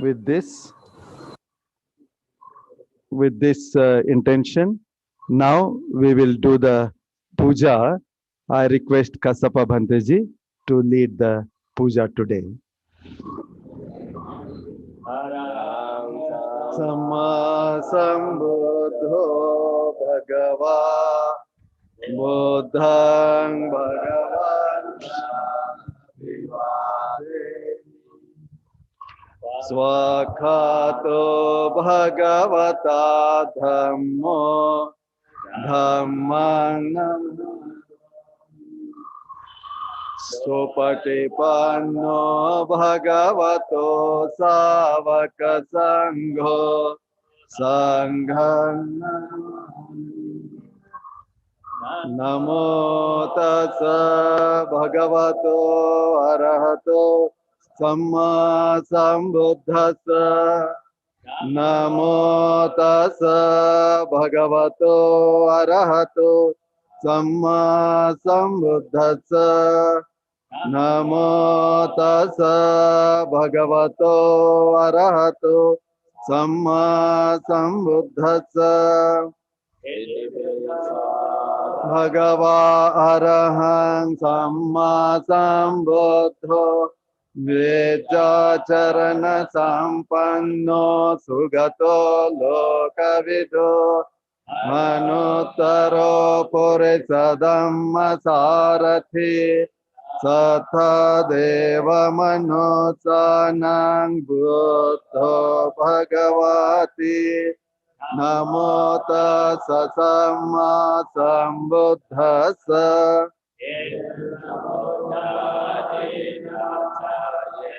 with this intention, now we will do the puja. I request Kasapa Bhanteji to lead the puja today. Samma sambuddho bhagava buddhang bhagavan swakhato bhagavata dhammo dhammang Sopatipanno bhagavato savaka sangho sanghang namo tassa bhagavato arahato samma sambuddhassa namo tassa bhagavato arahato samma sambuddhassa Namo tassa bhagavato arahato samma sambuddhassa bhagava arahang samma sambuddho veja charana sampanno sugato lokavido manuttaro purisadhamma sarathi Satha deva manosanang buddho bhagavati namo tassa samma sambuddhassa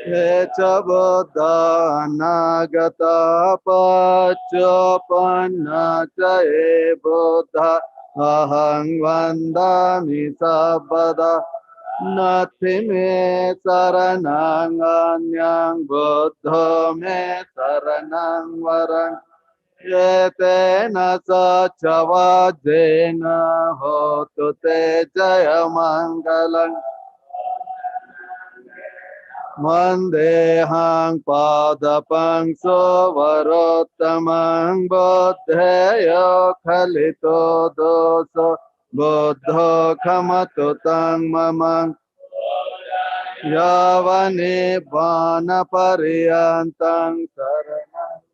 Echa buddha anagata paccappanna ca e buddha ahang vandami sabbada Nati me saranang anyang buddha me saranang varang yetena sacavajena hotu te jaya mangalang Mandehang padapang sovarottamang buddheyo khalito doso Buddha kamato tang mamang Yavani vana pariyantang saranang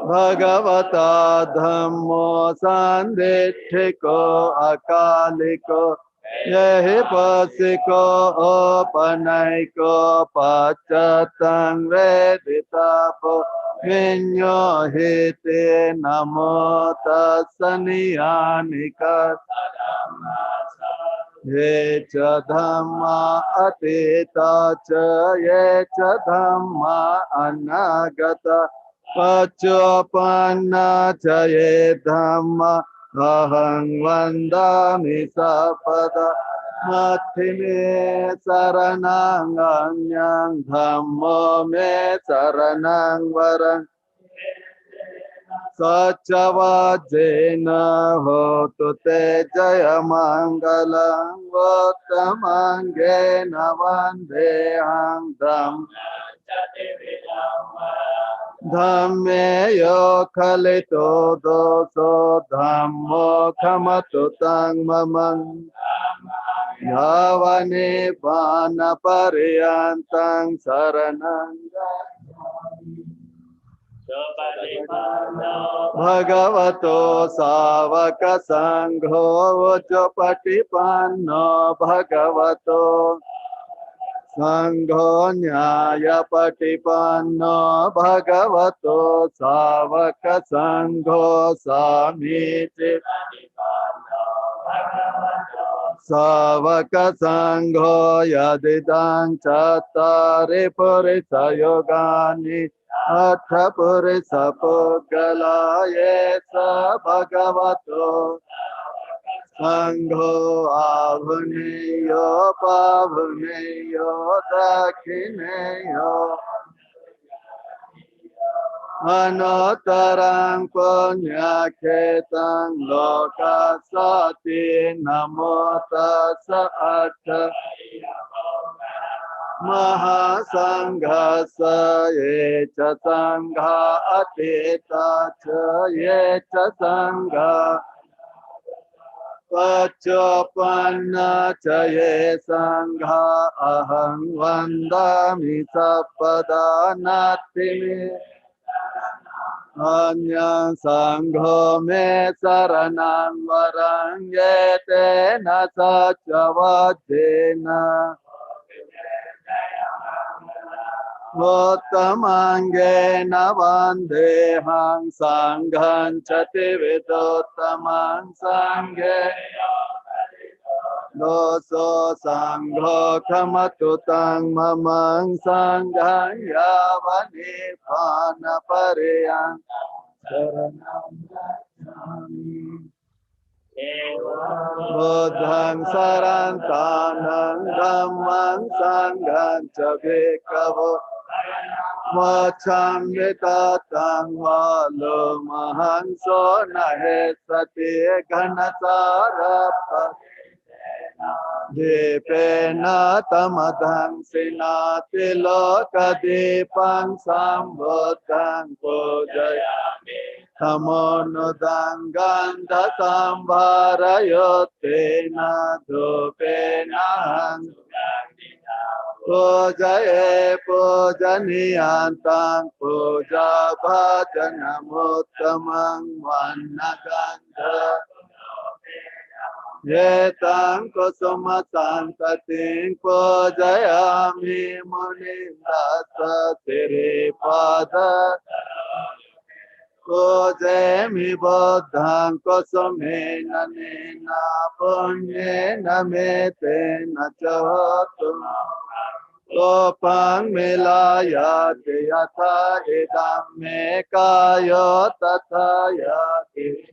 Bhagavata dhammo sandithiko akaliko Yehi pasiko opanaiko pachatang veditapo Vinyo hite namo tasaniyanika Ye cha dhamma atita cha ye cha dhamma anagata Paccappanna cha ye dhamma ahang vandami sapada Nati me saranang anyang dhammo me saranang varang Sacavajena hotu te jaya mangalang Vattamangena vandehang dham Dhamme yo khalito doso dhammo kamato tang mamang Yavani vana pariyantang saranang Bhagavato savaka sangho chopatipanno bhagavato Sangho nyaya patipanno bhagavato savaka sangho samiti Savaka sangho yadidang chattari purisa yogani Atha purisa puggala yesa bhagavato Sangho avuniyo pavuniyo dakhineyo Anottarang punyakhetang lokasati namo tassa atha Mahasangha ye cha sangha ateta cha ye cha sangha Pachopanna cha ye sangha aham vandami sabpada natimi Anya sangho me saranam varanyete na sachavadena Uttamangena vandehang sanghan chati viduttamang sanghe Doso sangho kamatutang mamang sanghang yavani pana pariyang saranam gacchami Buddhang sarantanang dhammang sanghang ca bhikkhavo Vacham vitatang valumahang so nahe sati ghanasarappa Dipena tamadang sinati lokadipang sambuddhang pujayami Tamonudang gandha sambharayotena dhupena Pujaye pujaniyantang puja bhajanamuttamang vannagandha Yetang kusuma santating pujayami munindasa siripada Pujayami buddhang kusumena nena punyena metena chahotu Lopang milayate yatha idam me kayo tatha yati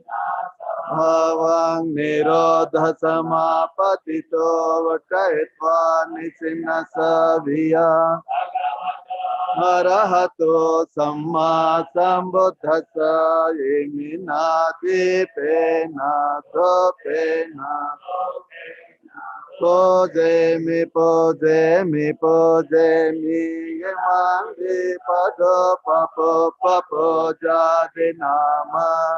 Bhavang nirodha samapatito vakayitva nisinasa viya Arahato samma sambuddhasa iminati pena dopena Pujemi pujemi pujemi yamandi pado papo papo jadi nama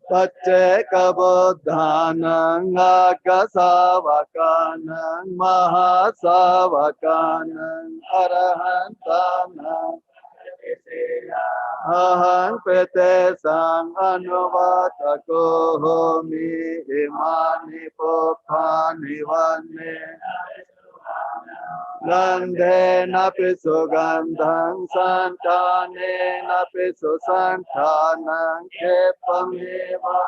Pacceka buddhanang agasavakanang mahasavakanang arahantanang Ahang pete sang anuvatako homi imani popani vanne Gandhe napi sugandhang santane napi susantanang kepameva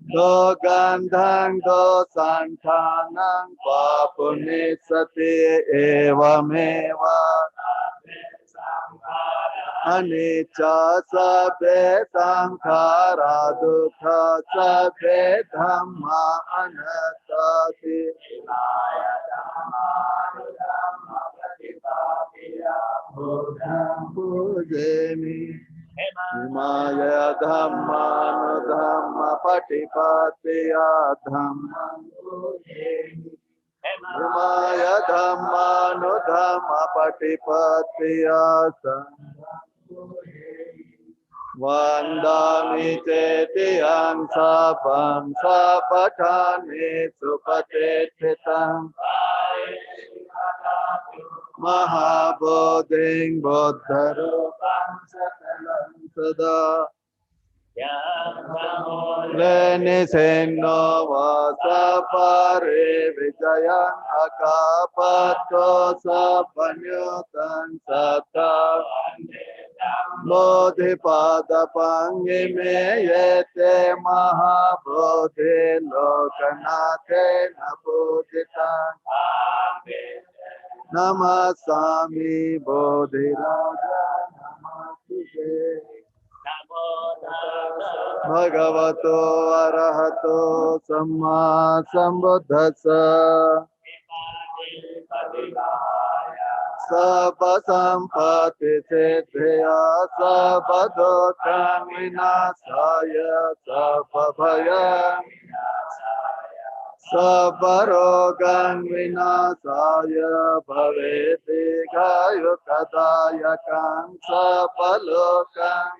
Do gandhang do santanang papunisati evameva Anicca sabbe sankhara dukkha sabbe dhamma anattati Buddham pujemi Himaya dhamma dhamma patipatiya dhammam pujemi Himaya dhamma dhamma patipatiya Vandami cetiyang sabang sapatani supatititang Mahabodhing buddharupang satalang sada Lenisenno vasapare vijayang akapato sapanyutang satta Bodhipada pangime yete mahabodhi lokanate napuditang Namasami bodhiraja namasute Bhagavato arahato samma sambuddhassa Sabba sampati siddhya sabba dukkha vinasaya sabba bhaya Sabbarogan vinasaya bhaveti gayukadayakam sabalokan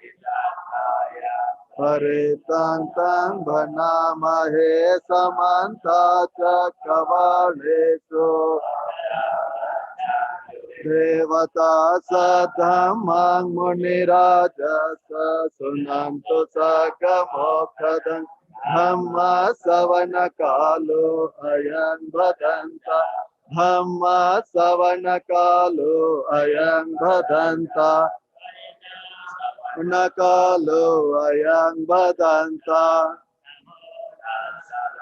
Paritantam bhanamahe samanta chakavalesu Devata sadhamang munirajasa sunantu sagamokhadan Dhamma savana kalo ayam bhadanta Dhamma savana kalo ayam bhadanta Nakalo ayam bhadanta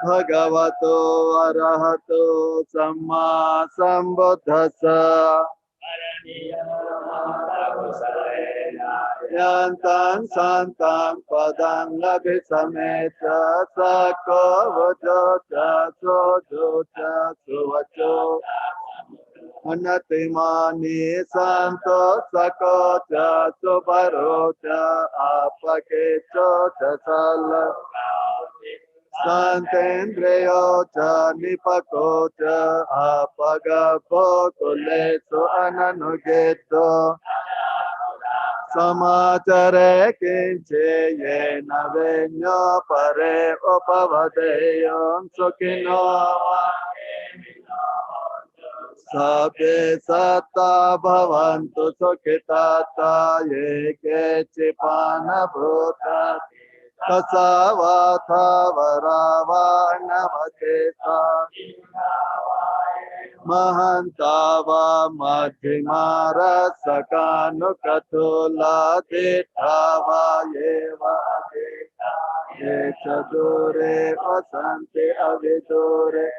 Bhagavato arahato samma sambuddhassa Yantan santam padang abhisameta sako vajocha sojocha suvacho Anatimani santo sakocha subarocha apakecho chasala Santendreyo cha nipako cha apagapo kuleso ananugeto Samachare kinche yena venyo pare opavadeyon sukino Sabbe satta bhavantu sukhitata ye kechipana bhuta Tasavata varavanavatesa Mahantava madhimara sakanukatula dithava yeva ye chadure vasanti avidure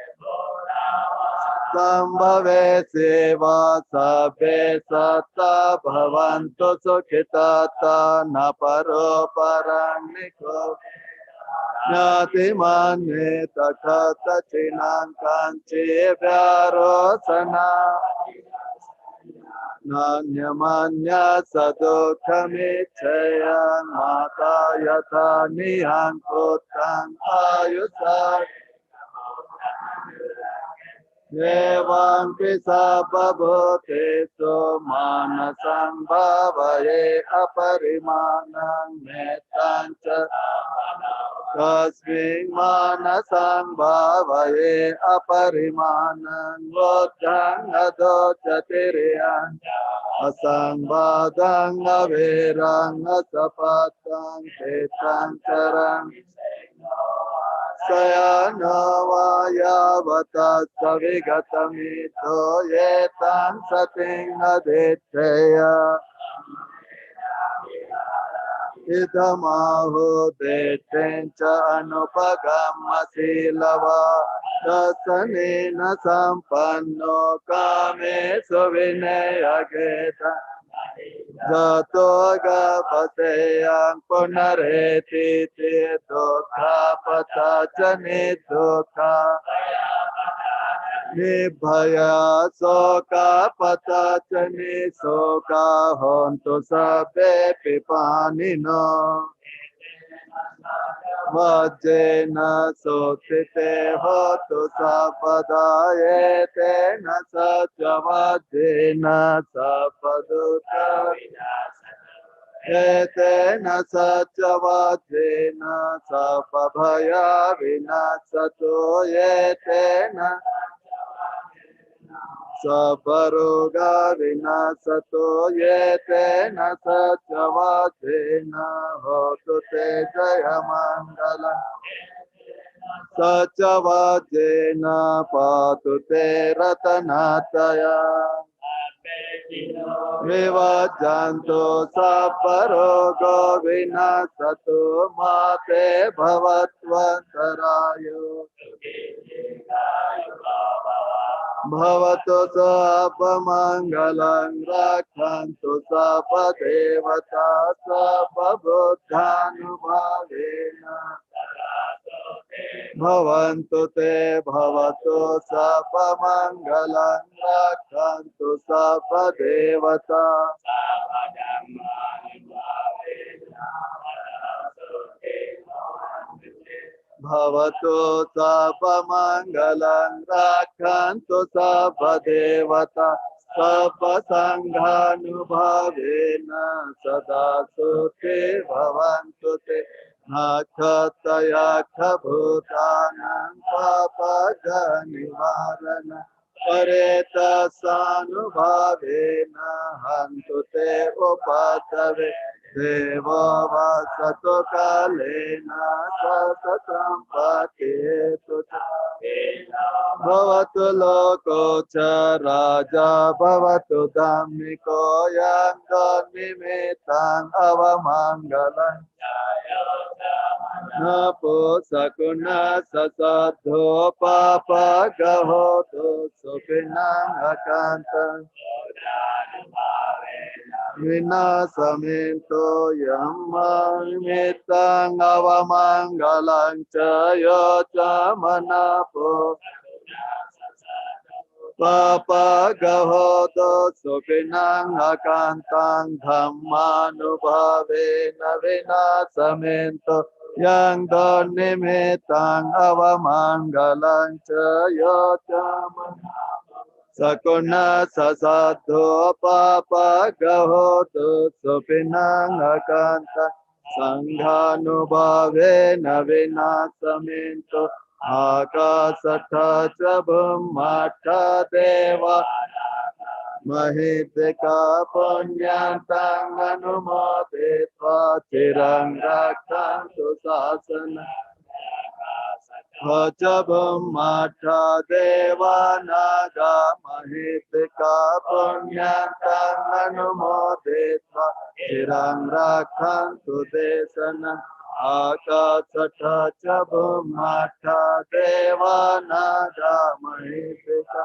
Sambhave seva sabbe satta bhavantu sukhitata naparo paraniko Nyati mane takata chinan kanchi vyarosana Nanyamanya sadukamichaya mata yata nihang kutang ayusak Evam pisabhabhutesu manasang bhavaye aparimanang metancha Kasving manasang bhavaye aparimanang vodhang adochatiriyan asang badang avirang asapatang tetang charang Sayana vayavata savigatamito yetam sating aditya Idamahu detencha anupagamma silava dasanena sampanno kame suvinayageta Jato gapaseyang punareti dukha patachani dukha Nibhaya soka patachani soka hontu sabbe pipanino Vajjena sotite hotu sapadayete na satya vajjena sapaduta Ete na satya vajjena sapabhaya vinasato yete na Sabaroga vinasato yete na satya vajjena hotu te jaya mangala Satya vajjena patu te ratanataya Vivajanto sabaroga vinasato mate bhavatvatarayo Bhavato sapamangalang rakhantu sapadevata sapabuddhanubhavena Bhavantu te bhavato sapamangalang rakhantu sapadevata Bhavatu sabba mangalang rakhantu sabba devata sabba sanghanubhavena sada sute bhavantu te nakhataya khabhutanam papaga nivarana pareta sanubhavena hantu te upatave Devo vasato kalena sasatam paketu bhavatu loko cha raja bhavatu dhammiko yanga nimitang avamangalam napo sakuna sasadho papa gahoto sopinang akantam Vinasamento yamma nimitang avamangalang chayo chamanapo Papa gahoto supinang akantang dhammanubhavena vinasamento yang don nimitang avamangalang chayo chamanapo Sakuna sasadho papa gahoto supinang akanta sanghanubhavena vinasaminto akasatha chabhummata deva mahideka punyantang anumodetva chirang rakhantu sasana Bhummata deva naga mahitika punyantang anumodetva chirang rakhantu desana akasatha cha bhummata deva naga mahitika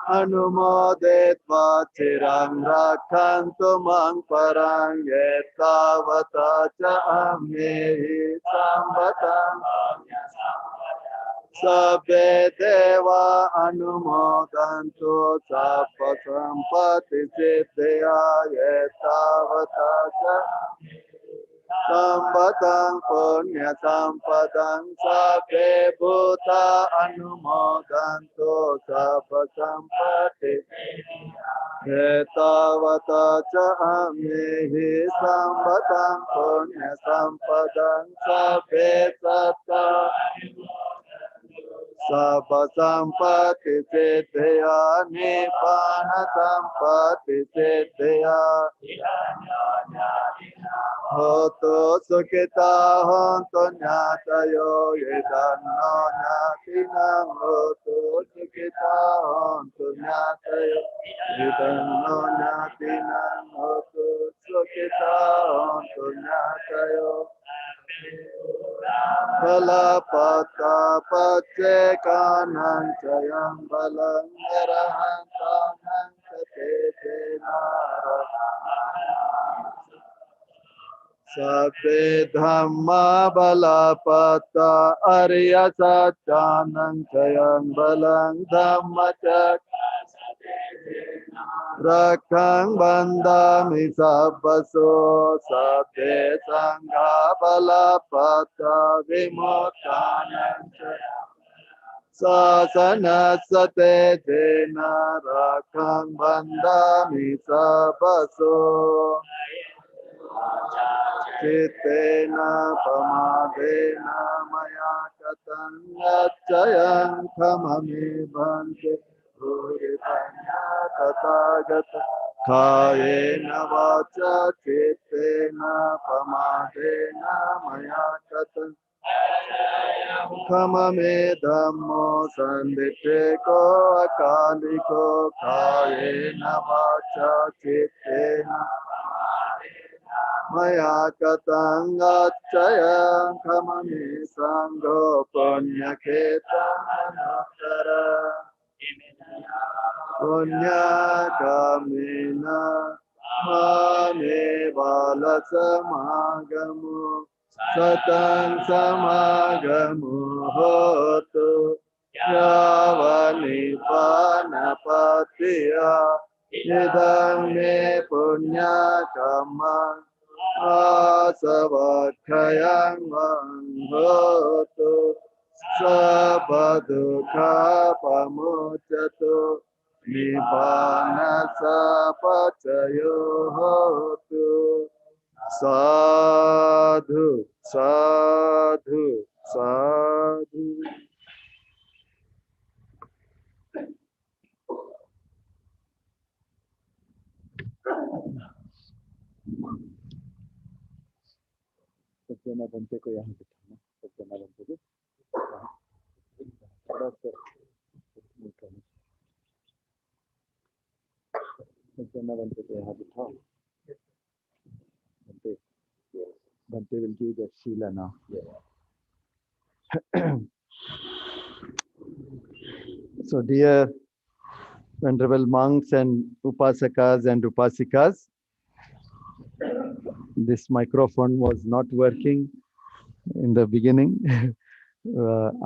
anumodetva chirang rakhantu mang parang yetavata cha amyehi samvatang Sabbe deva anumodantu sabba sampati siddhya yetavata cha Sampadang punya sampadang sabbe bhuta anumodantu sabba sampati Etavata cha amyehi sampadang punya sampadang sabbe satta Sabba sampati siddhya nibbana sampati siddhya Hoto sukhita honto nyatayo yedanno nyatinam Hoto sukhita honto nyatayo yedanno nyatinam Hoto sukhita honto nyatayo Balapata pachekanam chayam balam narahantanam katete Sabbe dhamma balapata arya satyanam chayam balam dhamma chak Rakhang bandami sabbaso sabbe sangha balapata vimottanam Sasana sate jena rakhang bandami sabbaso Chittena pamadena maya katang acchayang khamami bhante Puritanya tathagata Kayena vacha chittena pamadena maya katang Khamame dhammo sanditeko akaliko Kayena vacha chittena Maya katang acchayang khamami sangho punya ketang anantara punya kamena mame bala samagamu satang samagamu hotu yavani panapatiya idang me punya kamang asavakkayang hotu sabadukha pamuccato nibbana sapacayo hotu. Sadhu, sadhu, sadhu. सज्जना बनते को यहाँ बिठाना, सज्जना बनते को थोड़ा सा सज्जना बनते को यहाँ बिठाओ. Bhante will give the Sheila now. So dear venerable monks and upasakas and upasikas, this microphone was not working in the beginning.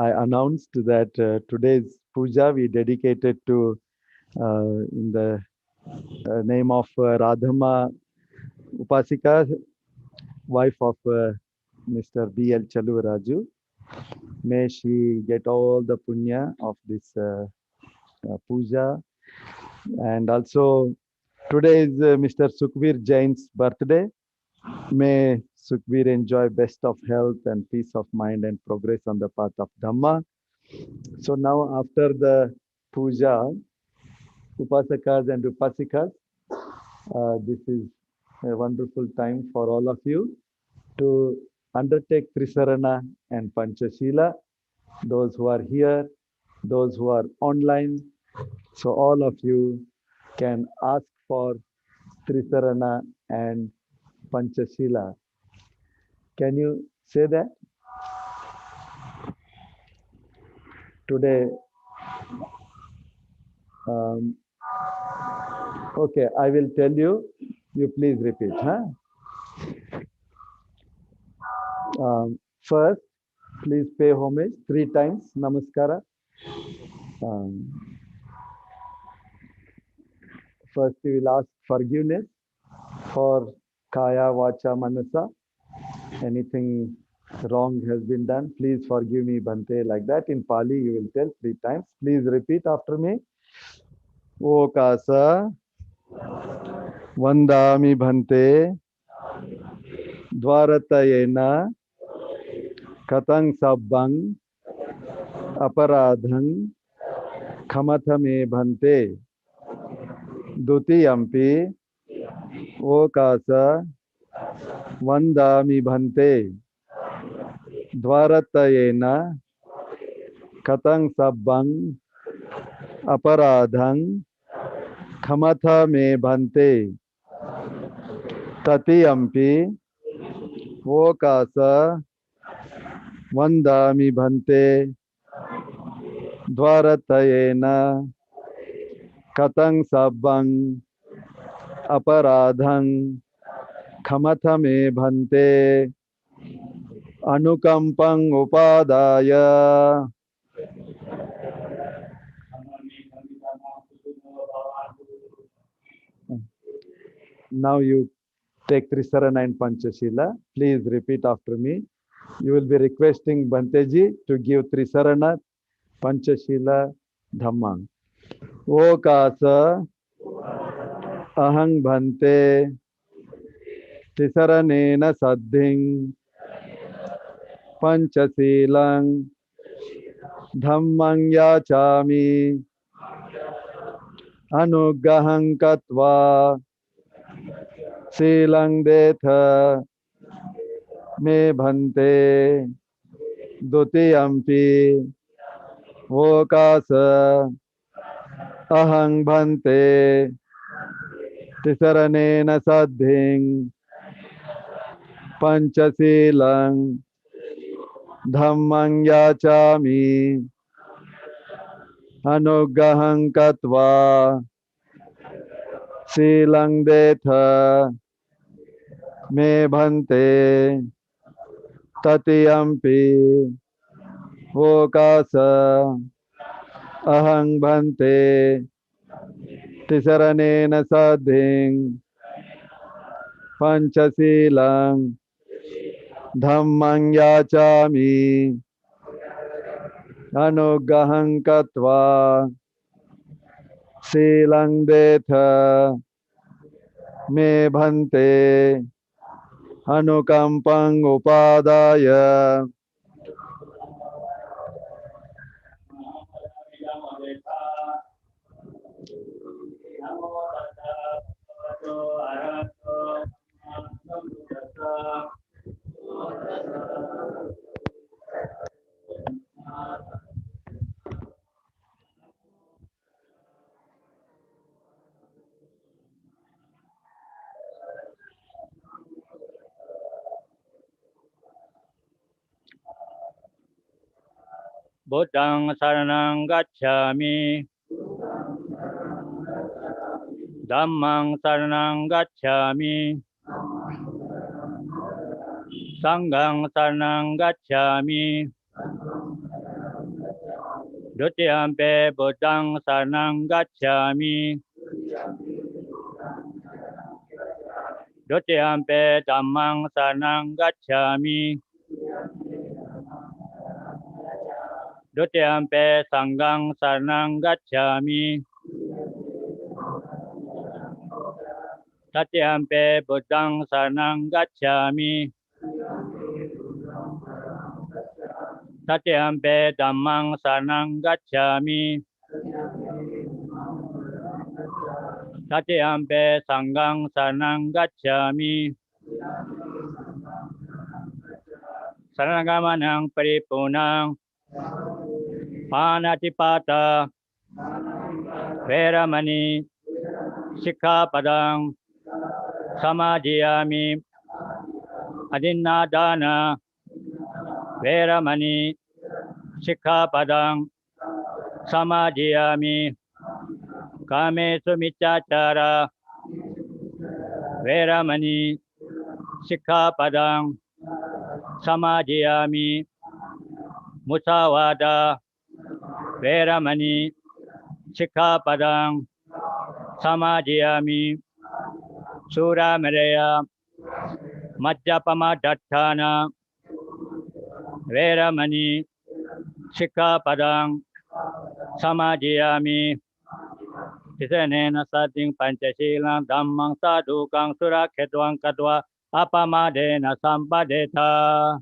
I announced that today's puja we dedicated to in the name of Radhamma Upasika, wife of Mr. B.L. Chaluvaraju. May she get all the punya of this puja. And also today is Mr. Sukhbir Jain's birthday. May Sukhbir enjoy best of health and peace of mind and progress on the path of Dhamma. So now after the puja, upasakas and upasikas, this is a wonderful time for all of you to undertake Trisarana and Panchashila, those who are here, those who are online. So all of you can ask for Trisarana and Panchashila. Can you say that? Today, okay, I will tell you, you please repeat. Huh? First, please pay homage 3 times, namaskara. First, we will ask forgiveness for kaya, vacha, manasa. Anything wrong has been done, please forgive me, Bhante, like that. In Pali, you will tell 3 times. Please repeat after me. Okasa Vandami Bhante Dvaratayena Katang Sabbang Aparadhang Kamathame Bhante Dutiyampi Okasa Vandami Bhante Dvaratayena Katang Sabbang Aparadhang Kamathame Bhante Tatiyampi Okasa Vandami Bhante Dvaratayena Katang Sabbang Aparadhang Kamathame Bhante Anukampang Upadaya. Now you take Trisarana and Panchashila. Please repeat after me. You will be requesting Bhanteji to give Trisarana, Panchashila, Dhamma. Okasa Ahang Bhante Trisaranena Saddhing Panchasilang Dhammang Yachami Anugahang Katva Silang Detha Me Bhante Dutiyampi Okasa Ahang Bhante Tisaranena Saddhing Panchasilang Dhammang Yachami Anugahang Katva Silang Detha Me Bhante Tatiyampi Okasa Ahang Bhante Tisaranena Saddhing Panchasilang Dhammang Yachami Anugahang Katva Silang Detha Me Bhante Anukampang Upadaya. Buddhang saranang gacchami. Dhammang saranang gacchami. Sanghang saranang gacchami. Dutiyampe Buddhang saranang gacchami. Dutiyampe Dhammang saranang gacchami. Dutiyampe Sanghang saranang gacchami. Tatyampe Buddhang saranang gacchami. Tatyampe Dhammang saranang gacchami. Tatyampe Sanghang saranang gacchami. Saranagamanaṃ paripunam Panatipata Veramani Sikkhapadam Samadhiyami Adinādana Veramani Sikkhapadam Samadhiyami Kāmesu Micchācara Veramani Sikkhapadam Samadhiyami Musāvāda Veramani Sikkhapadam Samadhiyami Sūramereya Majjapamadatthāna Veramani Sikkhapadam Samadhiyami Tisanena Sating Panchasīlaṃ Dhammang Sadhukang Surakhetvaṃ Katva Apamadena Sampadeta.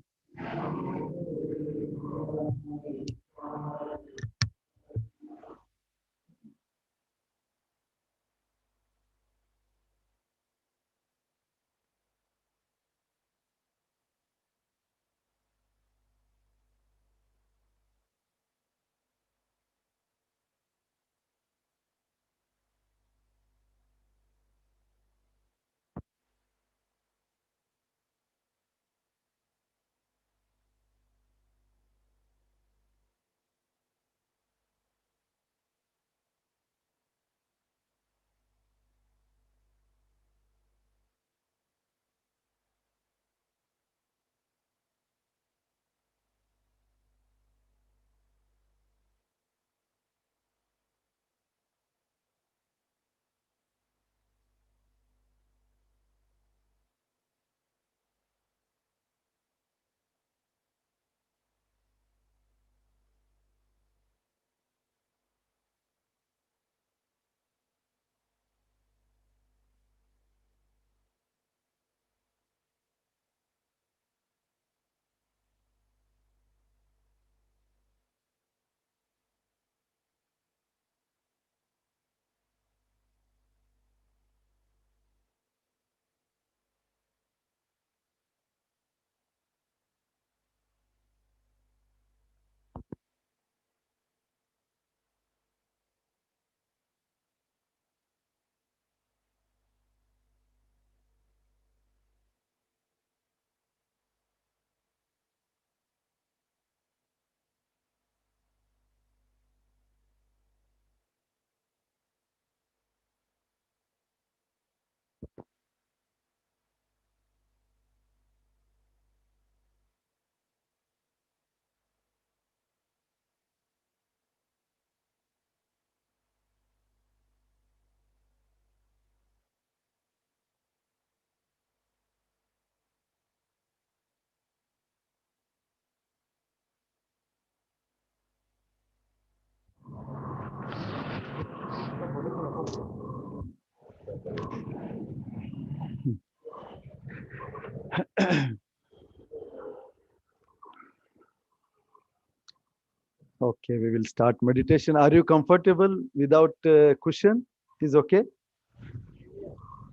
Okay, we will start meditation. Are you comfortable without cushion? Is okay?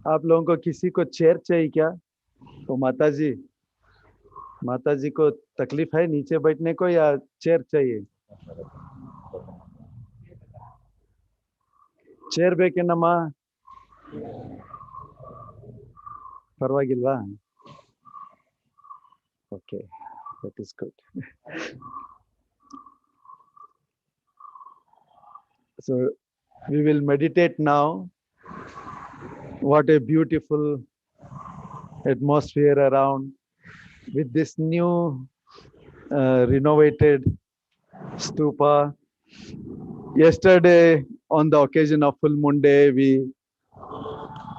आप लोगों को किसी को chair चाहिए क्या? तो माता जी को तकलीफ है नीचे बैठने को या चेयर चाहिए? Chair ಬೇಕೇನಮ್ಮ? ಪರವಾಗಿಲ್ವಾ? Okay, that is good. So we will meditate now. What a beautiful atmosphere around with this new renovated stupa. Yesterday, on the occasion of full moon day, we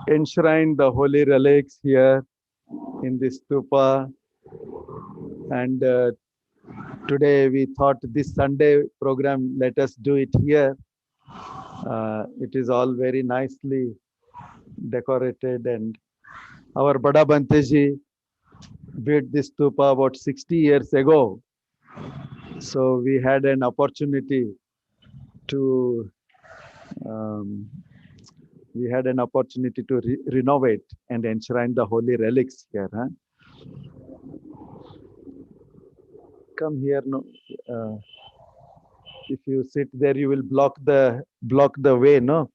enshrined the holy relics here in this stupa. And today we thought this Sunday program, let us do it here. It is all very nicely decorated, and our Bada Banteji built this stupa about 60 years ago. So we had an opportunity to renovate and enshrine the holy relics here. Huh? Come here, no. If you sit there, you will block the way, no.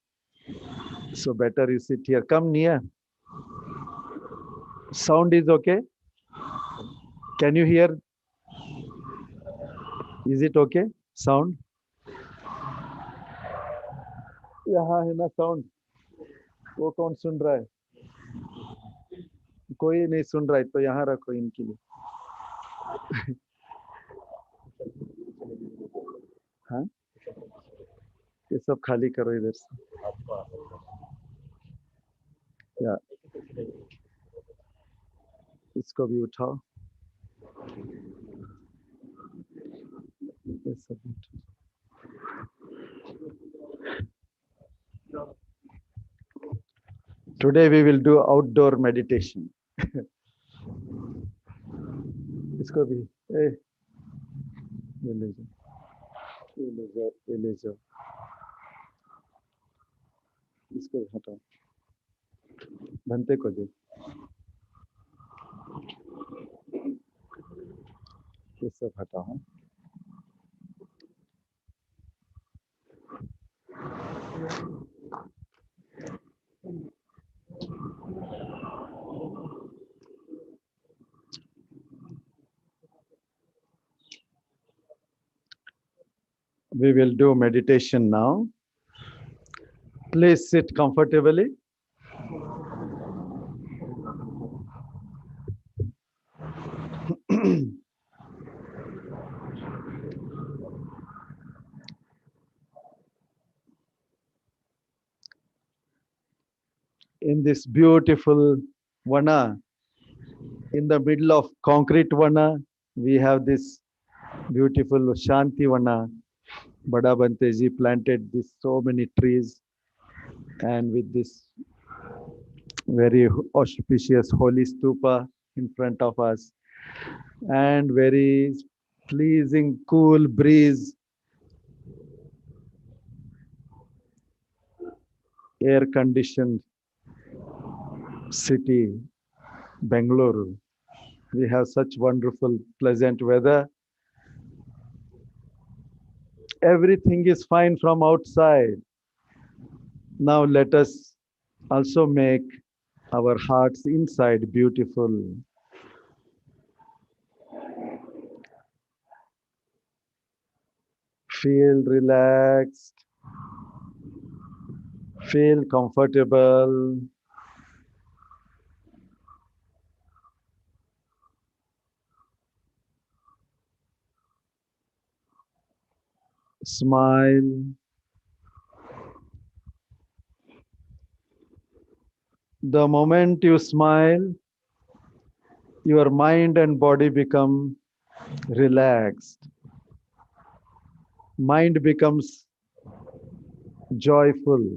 So better you sit here. Come near. Sound is okay? Can you hear? Is it okay? Sound? यहाँ है ना sound. वो कौन सुन रहा है? कोई नहीं सुन रहा है, तो यहाँ रखो इनके लिए. हाँ, ये सब खाली करो इधर से. या इसको भी उठाओ. ये सब उठाओ. Today we will do outdoor meditation. इसको भी ये ले जाओ, ये ले जाओ, ये ले जाओ. इसको हटाओ. बनते को दे. ये सब हटाओ. We will do meditation now. Please sit comfortably. In this beautiful vana, in the middle of concrete vana, we have this beautiful Shanti vana. Bada Banteji planted this so many trees, and with this very auspicious holy stupa in front of us, and very pleasing cool breeze, air conditioned city, Bangalore. We have such wonderful, pleasant weather. Everything is fine from outside. Now let us also make our hearts inside beautiful. Feel relaxed. Feel comfortable. Smile. The moment you smile, your mind and body become relaxed. Mind becomes joyful.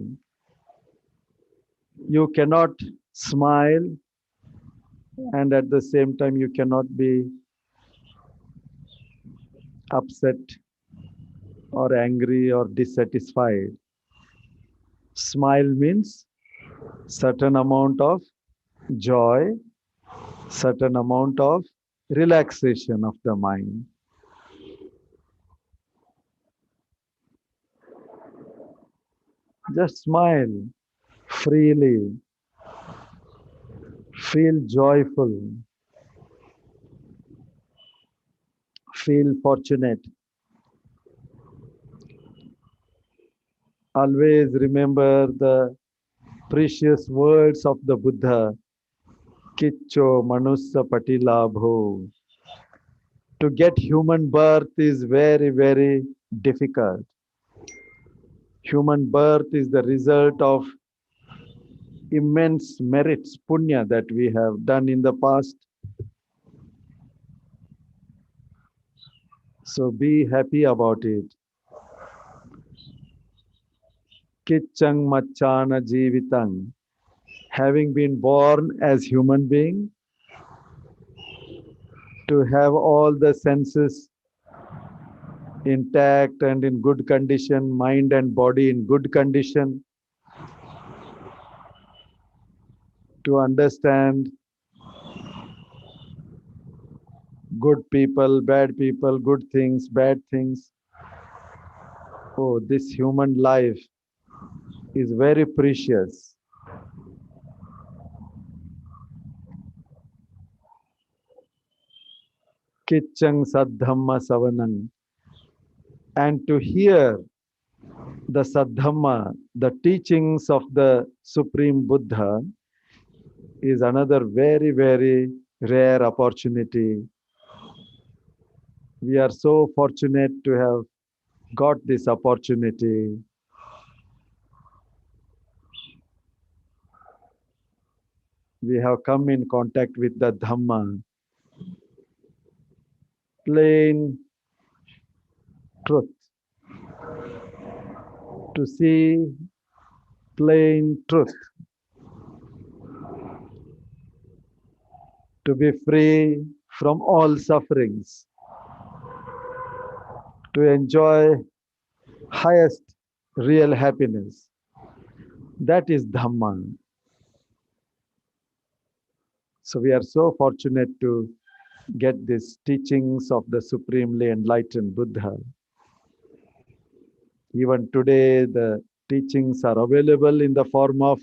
You cannot smile and at the same time you cannot be upset or angry or dissatisfied. Smile means certain amount of joy, certain amount of relaxation of the mind. Just smile freely, feel joyful, feel fortunate. Always remember the precious words of the Buddha, Kicho Manussa Patilabho. To get human birth is very, very difficult. Human birth is the result of immense merits, punya, that we have done in the past. So be happy about it. Kichang machana jivitang. Having been born as human being, to have all the senses intact and in good condition, mind and body in good condition, to understand good people, bad people, good things, bad things. Oh, this human life is very precious. Kichang Sadhamma Savanang. And to hear the Sadhamma, the teachings of the Supreme Buddha, is another very, very rare opportunity. We are so fortunate to have got this opportunity. We have come in contact with the Dhamma, plain truth, to see plain truth, to be free from all sufferings, to enjoy highest real happiness. That is Dhamma. So we are so fortunate to get these teachings of the supremely enlightened Buddha. Even today, the teachings are available in the form of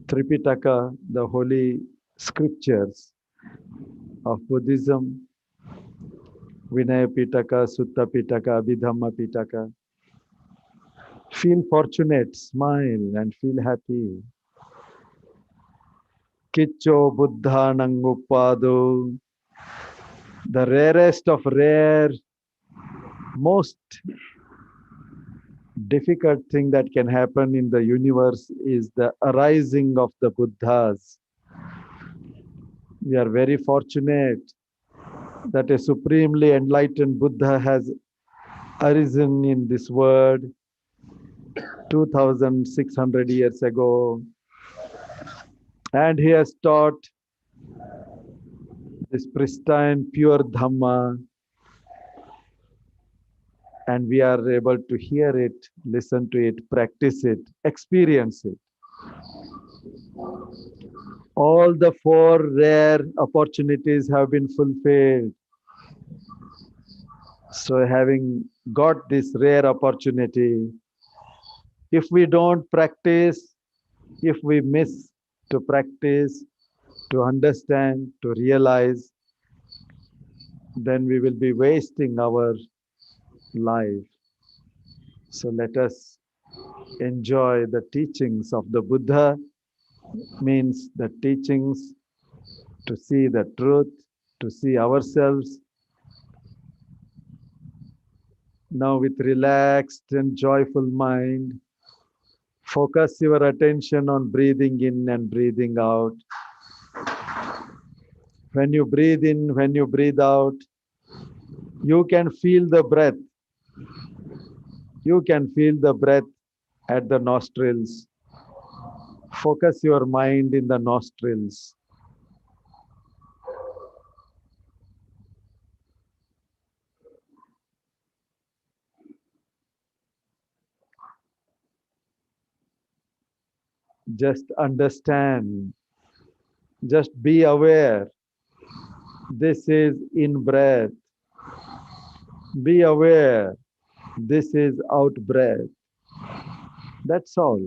Tripitaka, the holy scriptures of Buddhism, Vinaya Pitaka, Sutta Pitaka, Abhidhamma Pitaka. Feel fortunate, smile and feel happy. Kicho Buddha Nangupado, the rarest of rare, most difficult thing that can happen in the universe is the arising of the Buddhas. We are very fortunate that a supremely enlightened Buddha has arisen in this world 2600 years ago, and he has taught this pristine, pure Dhamma, and we are able to hear it, listen to it, practice it, experience it. All the four rare opportunities have been fulfilled. So having got this rare opportunity, if we don't practice, if we miss to practice, to understand, to realize, then we will be wasting our life. So let us enjoy the teachings of the Buddha, means the teachings to see the truth, to see ourselves. Now with relaxed and joyful mind, focus your attention on breathing in and breathing out. When you breathe in, when you breathe out, you can feel the breath. You can feel the breath at the nostrils. Focus your mind in the nostrils. Just understand. Just be aware. This is in breath. Be aware. This is out breath. That's all.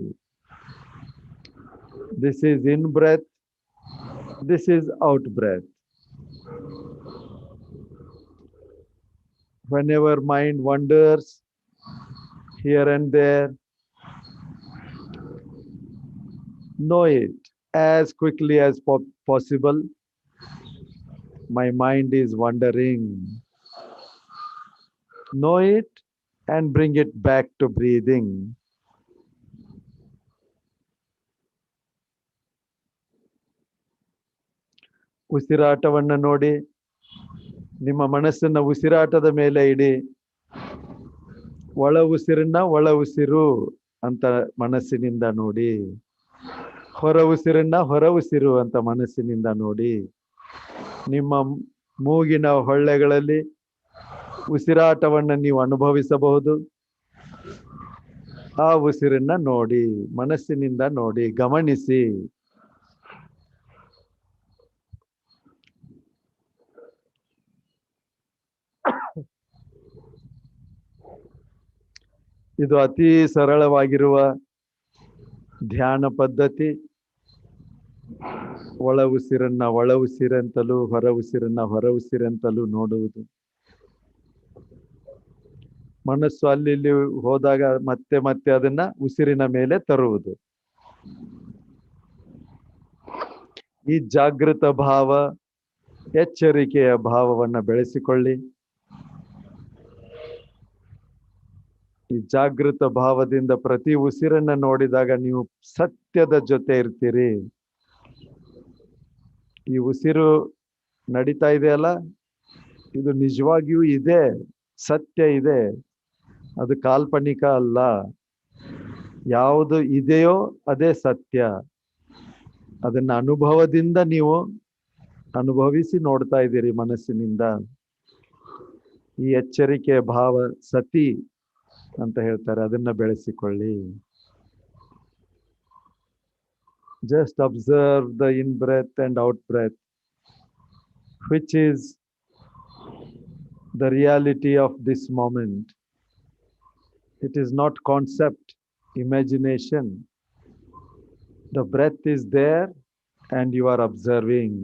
This is in breath. This is out breath. Whenever mind wanders here and there, know it as quickly as possible. My mind is wandering. Know it and bring it back to breathing. ಉಸಿರಾಟವನ್ನ ನೋಡಿ, ನಿಮ್ಮ ಮನಸ್ಸನ್ನ ಉಸಿರಾಟದ ಮೇಲೆ ಇಡಿ. ಒಳ ಉಸಿರನ್ನ ಒಳ ಉಸಿರು ಅಂತ ಮನಸ್ಸಿನಿಂದ ನೋಡಿ. ಹೊರ ಉಸಿರನ್ನ ಹೊರ ಉಸಿರು ಅಂತ ಮನಸ್ಸಿನಿಂದ ನೋಡಿ. ನಿಮ್ಮ ಮೂಗಿನ ಹೊಳ್ಳೆಗಳಲ್ಲಿ ಉಸಿರಾಟವನ್ನ ನೀವು ಅನುಭವಿಸಬಹುದು. ಆ ಉಸಿರನ್ನ ನೋಡಿ, ಮನಸ್ಸಿನಿಂದ ನೋಡಿ, ಗಮನಿಸಿ. ಇದು ಅತಿ ಸರಳವಾಗಿರುವ ಧ್ಯಾನ ಪದ್ಧತಿ. ಒಳ ಉಸಿರನ್ನ ಒಳ ಉಸಿರಂತಲೂ ಹೊರ ಉಸಿರನ್ನ ಹೊರ ಉಸಿರಂತಲೂ ನೋಡುವುದು. ಮನಸ್ಸು ಅಲ್ಲಿ ಇಲ್ಲಿ ಹೋದಾಗ ಮತ್ತೆ ಮತ್ತೆ ಅದನ್ನ ಉಸಿರಿನ ಮೇಲೆ ತರುವುದು. ಈ ಜಾಗೃತ ಭಾವ, ಎಚ್ಚರಿಕೆಯ ಭಾವವನ್ನ ಬೆಳೆಸಿಕೊಳ್ಳಿ. ಈ ಜಾಗೃತ ಭಾವದಿಂದ ಪ್ರತಿ ಉಸಿರನ್ನ ನೋಡಿದಾಗ ನೀವು ಸತ್ಯದ ಜೊತೆ ಇರ್ತೀರಿ. ಈ ಉಸಿರು ನಡೀತಾ ಇದೆಯಲ್ಲ, ಇದು ನಿಜವಾಗಿಯೂ ಇದೆ, ಸತ್ಯ ಇದೆ, ಅದು ಕಾಲ್ಪನಿಕ ಅಲ್ಲ. ಯಾವುದು ಇದೆಯೋ ಅದೇ ಸತ್ಯ. ಅದನ್ನ ಅನುಭವದಿಂದ ನೀವು ಅನುಭವಿಸಿ ನೋಡ್ತಾ ಇದ್ದೀರಿ ಮನಸ್ಸಿನಿಂದ. ಈ ಎಚ್ಚರಿಕೆ ಭಾವ ಸತಿ ಅಂತ ಹೇಳ್ತಾರೆ, ಅದನ್ನ ಬೆಳೆಸಿಕೊಳ್ಳಿ. Just observe the in-breath and out-breath, which is the reality of this moment. It is not concept, imagination. The breath is there and you are observing.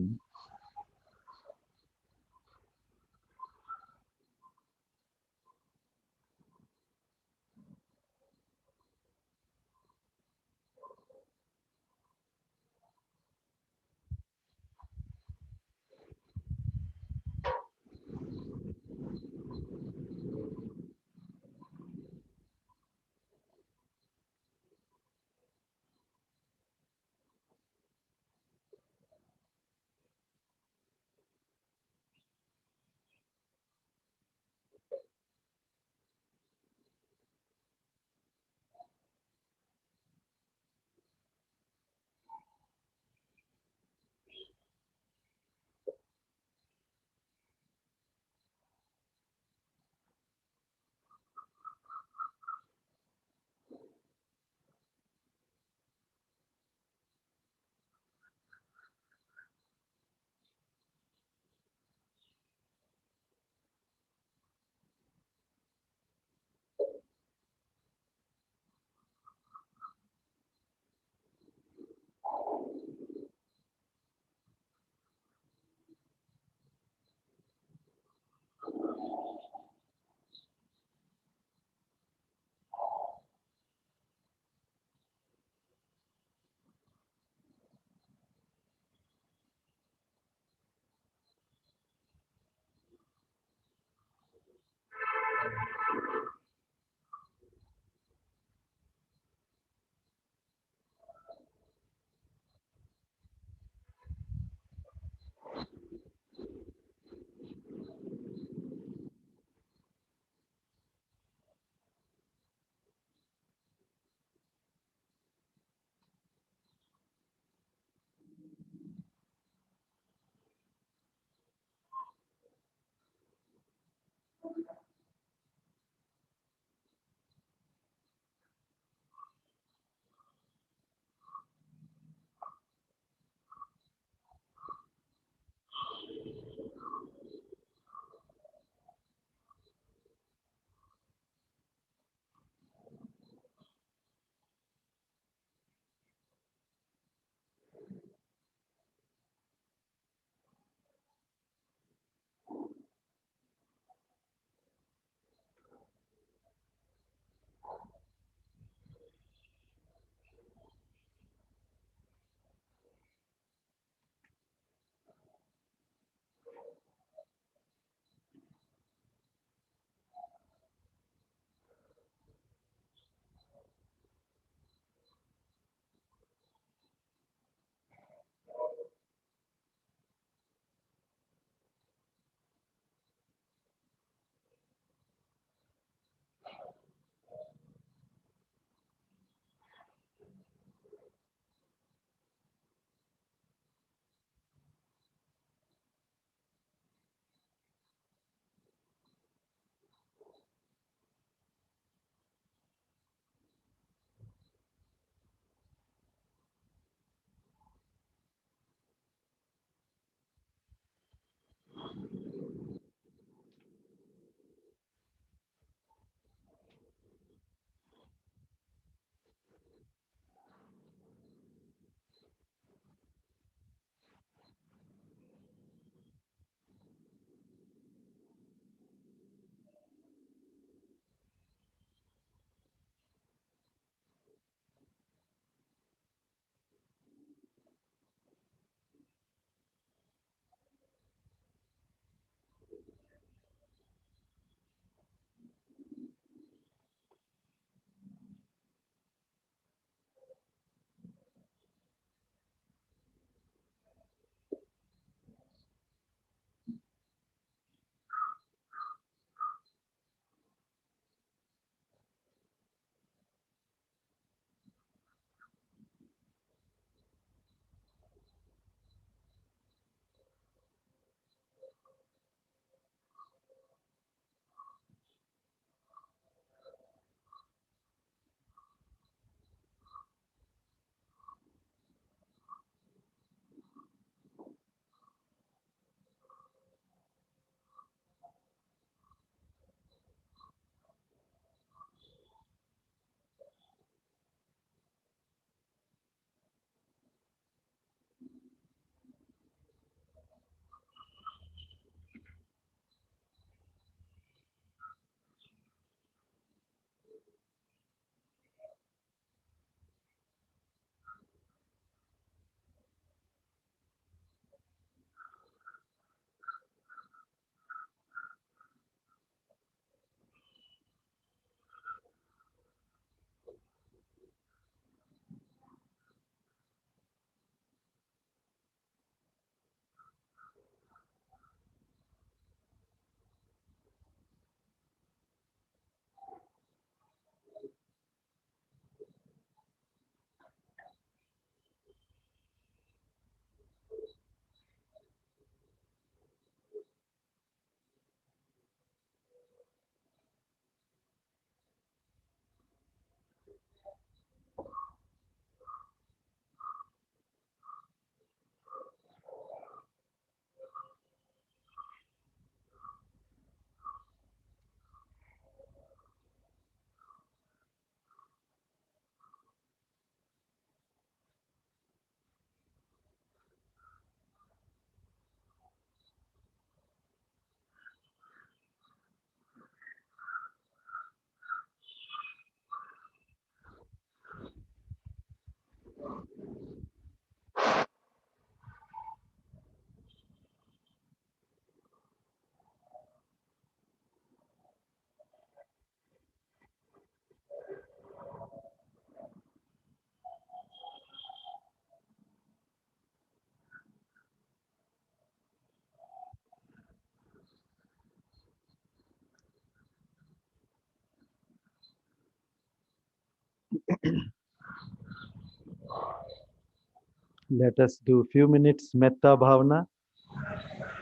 Let us do few minutes metta bhavana.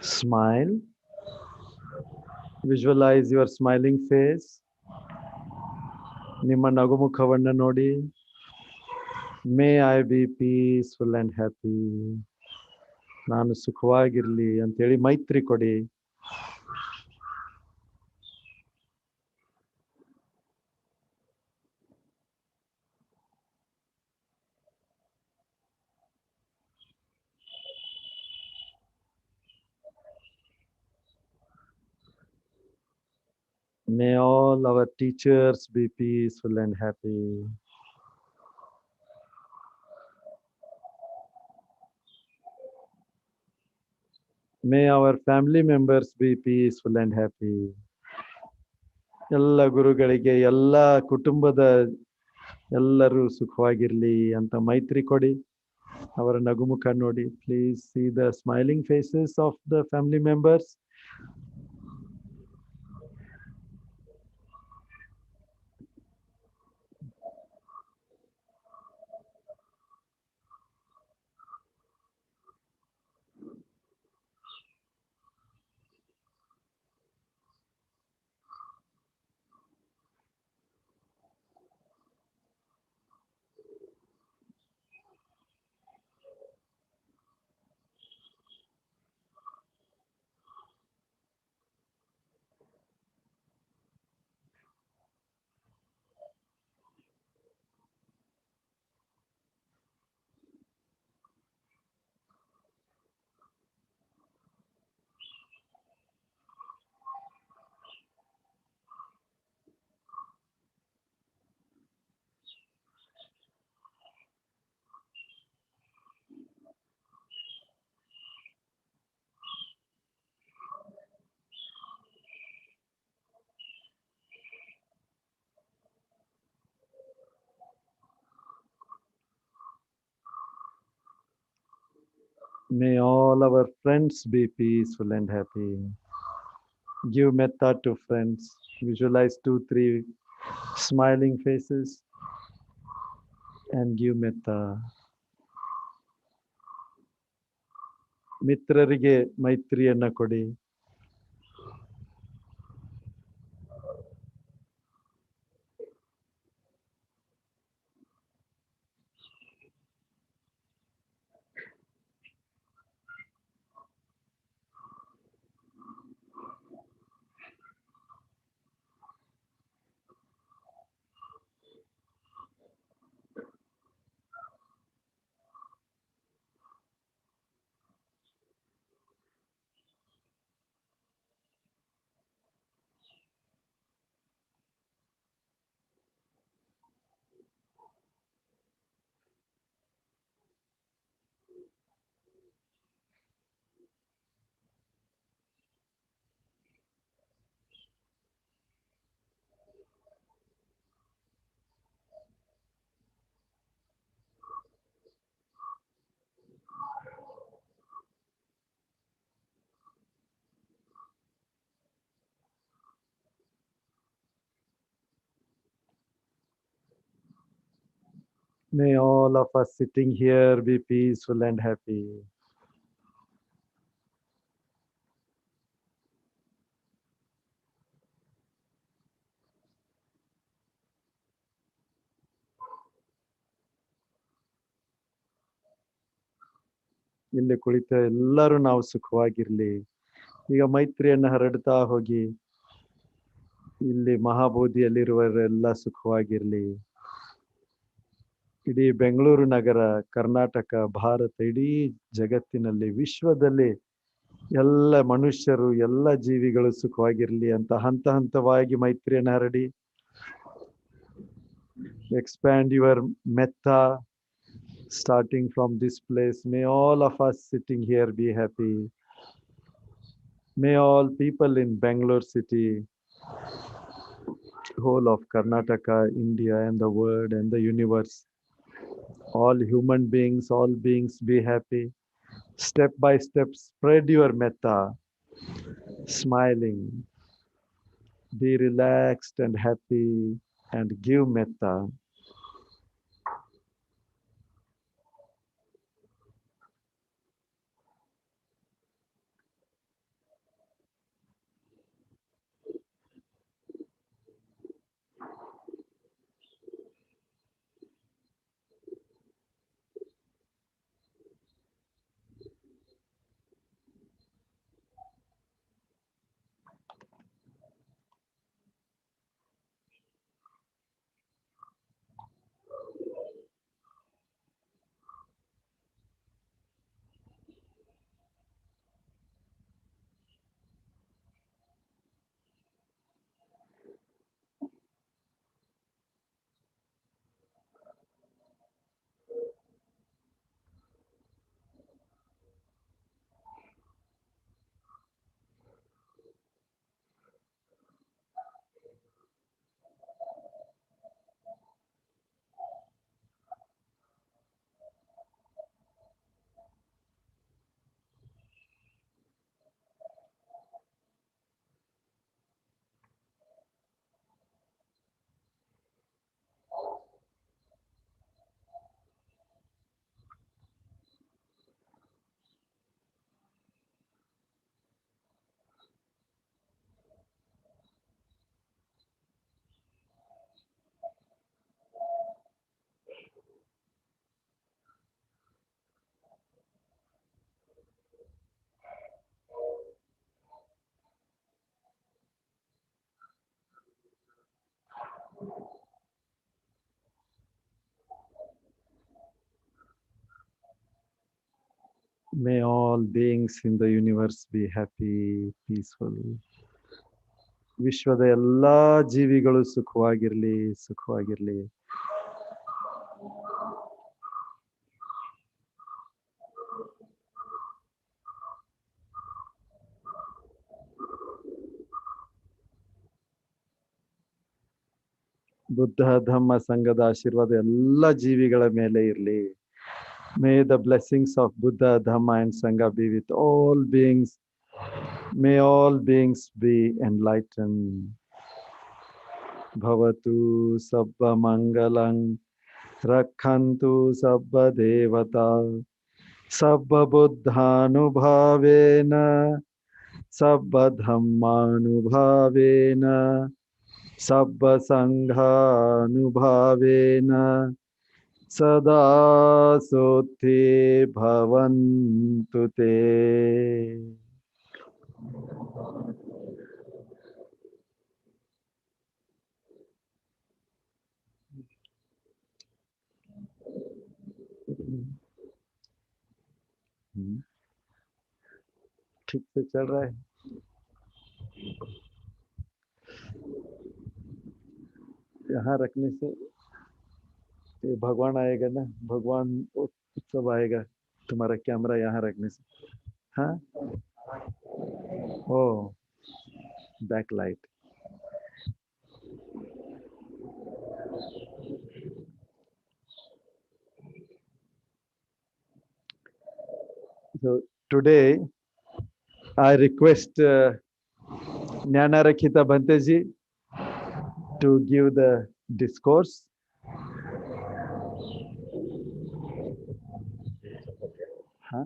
Smile. Visualize your smiling face. ನಿಮ್ಮ ನಗುಮುಖವನ್ನು ನೋಡಿ. May I be peaceful and happy. ನಾನು ಸುಖವಾಗಿರ್ಲಿ ಅಂತೇಳಿ ಮೈತ್ರಿ ಕೊಡಿ. May all our teachers be peaceful and happy. May our family members be peaceful and happy. ಎಲ್ಲ ಗುರುಗಳಿಗೆ ಎಲ್ಲ ಕುಟುಂಬದ ಎಲ್ಲರೂ ಸುಖವಾಗಿರ್ಲಿ ಅಂತ ಮೈತ್ರಿ ಕೊಡಿ. ಅವರ ನಗುಮುಖ ನೋಡಿ. Please see the smiling faces of the family members. May all our friends be peaceful and happy. Give metta to friends. Visualize 2-3 smiling faces and give metta. ಮಿತ್ರರಿಗೆ ಮೈತ್ರಿಯನ್ನ ಕೊಡಿ. May all of us sitting here be peaceful and happy. ಇಲ್ಲಿ ಕುಳಿತ ಎಲ್ಲರೂ ನಾವು ಸುಖವಾಗಿರ್ಲಿ. ಈಗ ಮೈತ್ರಿಯನ್ನು ಹರಡ್ತಾ ಹೋಗಿ. ಇಲ್ಲಿ ಮಹಾಬೋಧಿಯಲ್ಲಿರುವವರೆಲ್ಲ ಸುಖವಾಗಿರ್ಲಿ. ಇಡೀ ಬೆಂಗಳೂರು ನಗರ, ಕರ್ನಾಟಕ, ಭಾರತ, ಇಡೀ ಜಗತ್ತಿನಲ್ಲಿ, ವಿಶ್ವದಲ್ಲಿ ಎಲ್ಲ ಮನುಷ್ಯರು, ಎಲ್ಲ ಜೀವಿಗಳು ಸುಖವಾಗಿರ್ಲಿ ಅಂತ ಹಂತ ಹಂತವಾಗಿ ಮೈತ್ರಿಯನ್ನು ಹರಡಿ. Expand your metta starting from this place. May all of us sitting here be happy. May all people in Bangalore city, whole of Karnataka, India and the world and the universe, all human beings, all beings be happy. Step by step, spread your metta, smiling. Be relaxed and happy and give metta. May all beings in the universe be happy, peaceful. ವಿಶ್ವದ ಎಲ್ಲಾ ಜೀವಿಗಳು ಸುಖವಾಗಿರ್ಲಿ, ಸುಖವಾಗಿರ್ಲಿ. ಬುದ್ಧ ಧಮ್ಮ ಸಂಘದ ಆಶೀರ್ವಾದ ಎಲ್ಲ ಜೀವಿಗಳ ಮೇಲೆ ಇರಲಿ. May the blessings of Buddha, Dhamma and Sangha be with all beings. May all beings be enlightened. Bhavatu sabba mangalang rakhantu sabba devata sabba buddhanubhavena sabba dhammanubhavena sabba sanghanubhavena sada sothi bhavantu te. ठीक से चल रहा है. यहाँ रखने से ये भगवान आएगा ना, भगवान सब आएगा तुम्हारा कैमरा यहाँ रखने से. हाँ, ओ backlight. So today I request Jnana Rakhita Bhanteji to give the discourse. Huh?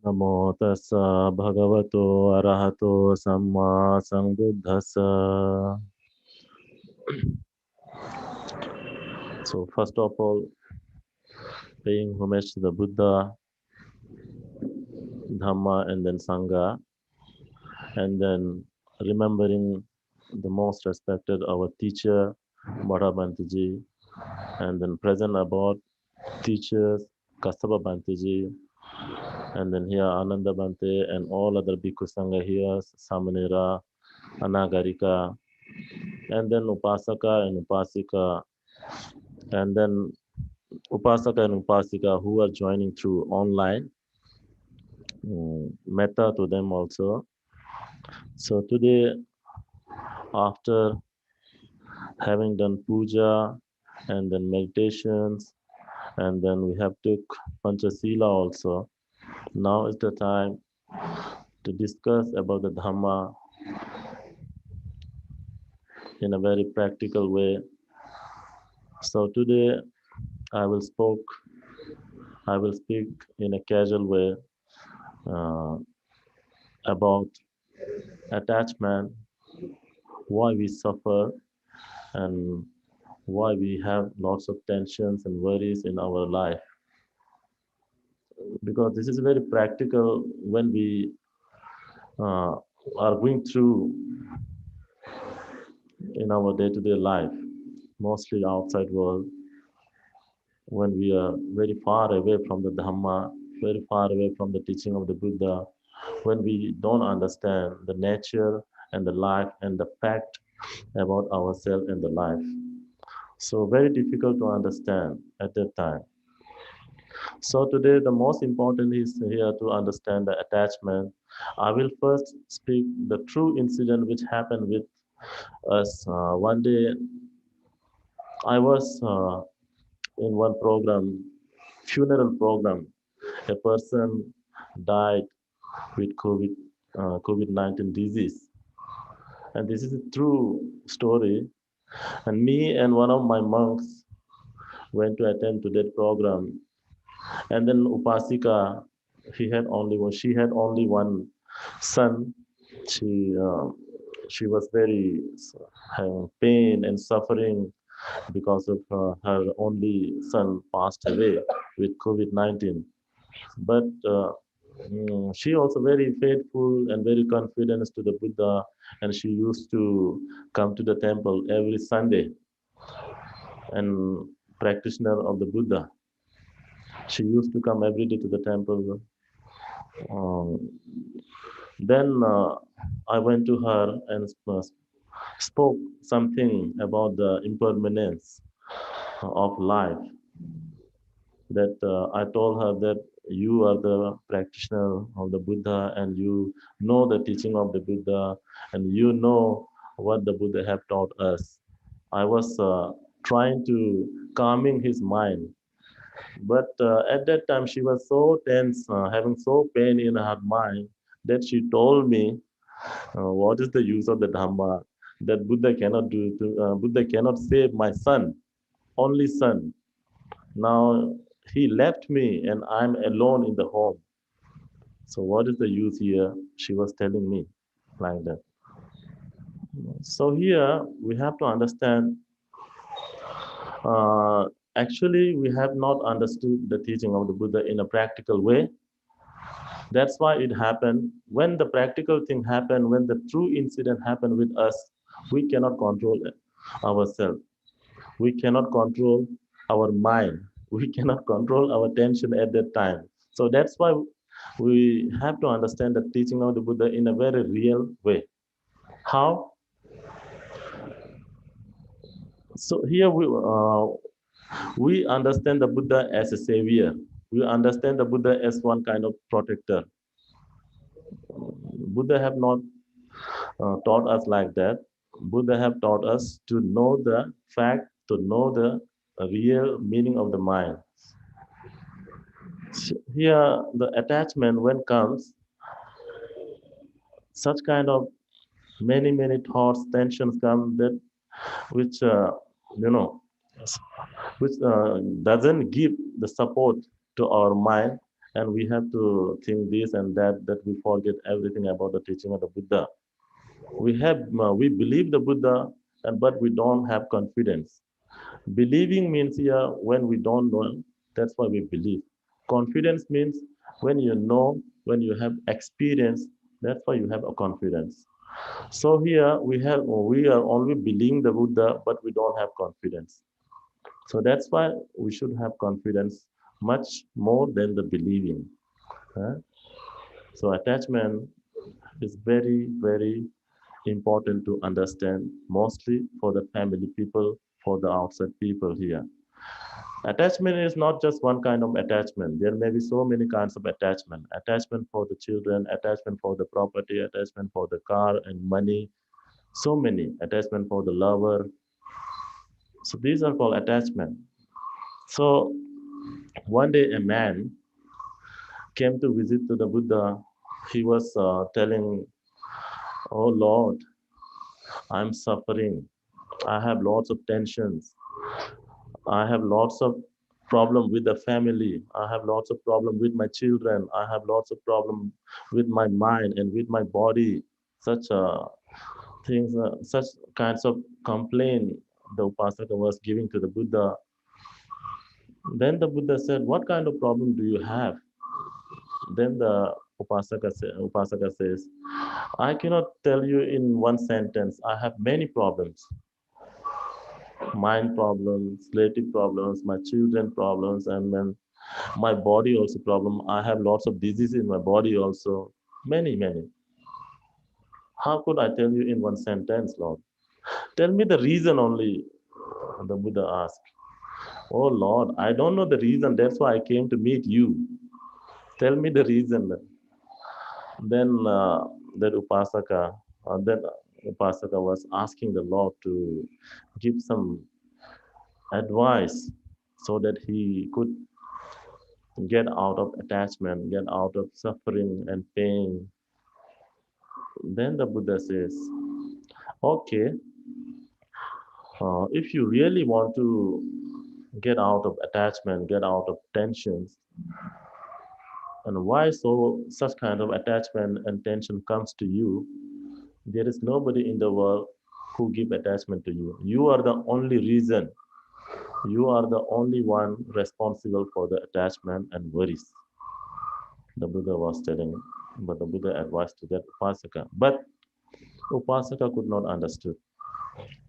Namo tassa bhagavato arahato samma sambuddhassa. So first of all, paying homage to the Buddha, Dhamma and then Sangha, and then remembering the most respected our teacher, Bada Bhanteji, and then present about teachers, Kassapa Bhanteji, and then here Ananda Bhante and all other Bhikkhu Sangha here, Samanera, Anagarika, and then Upasaka and Upasika, and then Upasaka and Upasika who are joining through online. Metta to them also. So today, after having done puja and then meditations, and then we have took Panchasila also, now is the time to discuss about the Dhamma in a very practical way. So today I will speak in a casual way about attachment, why we suffer, and why we have lots of tensions and worries in our life. Because this is very practical when we are going through in our day-to-day life, mostly outside world, when we are very far away from the Dhamma, very far away from the teaching of the Buddha, when we don't understand the nature and the life and the fact about ourselves and the life. So very difficult to understand at that time. So today the most important is here to understand the attachment. I will first speak the true incident which happened with us. One day I was in one program, funeral program. A person died with COVID-19 disease. And this is a true story. And me and one of my monks went to attend to that program. And then Upasika, she had only one son. She was very having pain and suffering because of her only son passed away with COVID-19. But she also very faithful and very confident to the Buddha, and she used to come to the temple every Sunday and practitioner of the Buddha. She used to come every day to the temple. Um, then I went to her and spoke something about the impermanence of life. That I told her that you are the practitioner of the Buddha and you know the teaching of the Buddha and you know what the Buddha have taught us. I was trying to calming his mind, but at that time she was so tense, having so pain in her mind that she told me, "What is the use of the Dhamma? That Buddha cannot do. Buddha cannot save my son, only son. Now he left me and I'm alone in the home. So what is the use here?" She was telling me like that. So here we have to understand, uh, actually we have not understood the teaching of the Buddha in a practical way. That's why it happened. When the practical thing happened, when the true incident happened with us, we cannot control it ourselves. We cannot control our mind. We cannot control our tension at that time. So that's why we have to understand the teaching of the Buddha in a very real way. How? So here we understand the Buddha as a savior. We understand the Buddha as one kind of protector. Buddha have not taught us like that. Buddha have taught us to know the fact, to know the real meaning of the mind. Here, the attachment when comes, such kind of many thoughts, tensions come that which you know which doesn't give the support to our mind, and we have to think this and that we forget everything about the teaching of the Buddha. We believe the Buddha, and but we don't have confidence. Believing means here when we don't know, that's why we believe. Confidence means when you know, when you have experience, that's why you have a confidence. So here we are only believing the Buddha, but we don't have confidence. So that's why we should have confidence much more than the believing. Huh? So attachment is very important to understand, mostly for the family people, for the outside people here. Attachment is not just one kind of attachment. There may be so many kinds of attachment. Attachment for the children, attachment for the property, attachment for the car and money. So many. Attachment for the lover. So these are called attachment. So one day a man came to visit to the Buddha. He was telling, "Oh Lord, I'm suffering. I have lots of tensions. I have lots of problem with the family. I have lots of problem with my children. I have lots of problem with my mind and with my body." Such things, such kinds of complaint the Upasaka was giving to the Buddha. Then the Buddha said, "What kind of problem do you have?" Then the Upasaka says, "I cannot tell you in one sentence. I have many problems. Mind problems, relative problems, my children problems, and then my body also problem. I have lots of diseases in my body also. Many. How could I tell you in one sentence, Lord? Tell me the reason only," the Buddha asked. "Oh Lord, I don't know the reason. That's why I came to meet you. Tell me the reason." Then that Upasaka was asking the Lord to give some advice so that he could get out of attachment, get out of suffering and pain. Then the Buddha says, "Okay, if you really want to get out of attachment, get out of tensions, and why so such kind of attachment and tension comes to you, there is nobody in the world who give attachment to you. You are the only reason. You are the only one responsible for the attachment and worries. The Buddha was telling, but the Buddha advised to that Upasaka. But Upasaka could not understood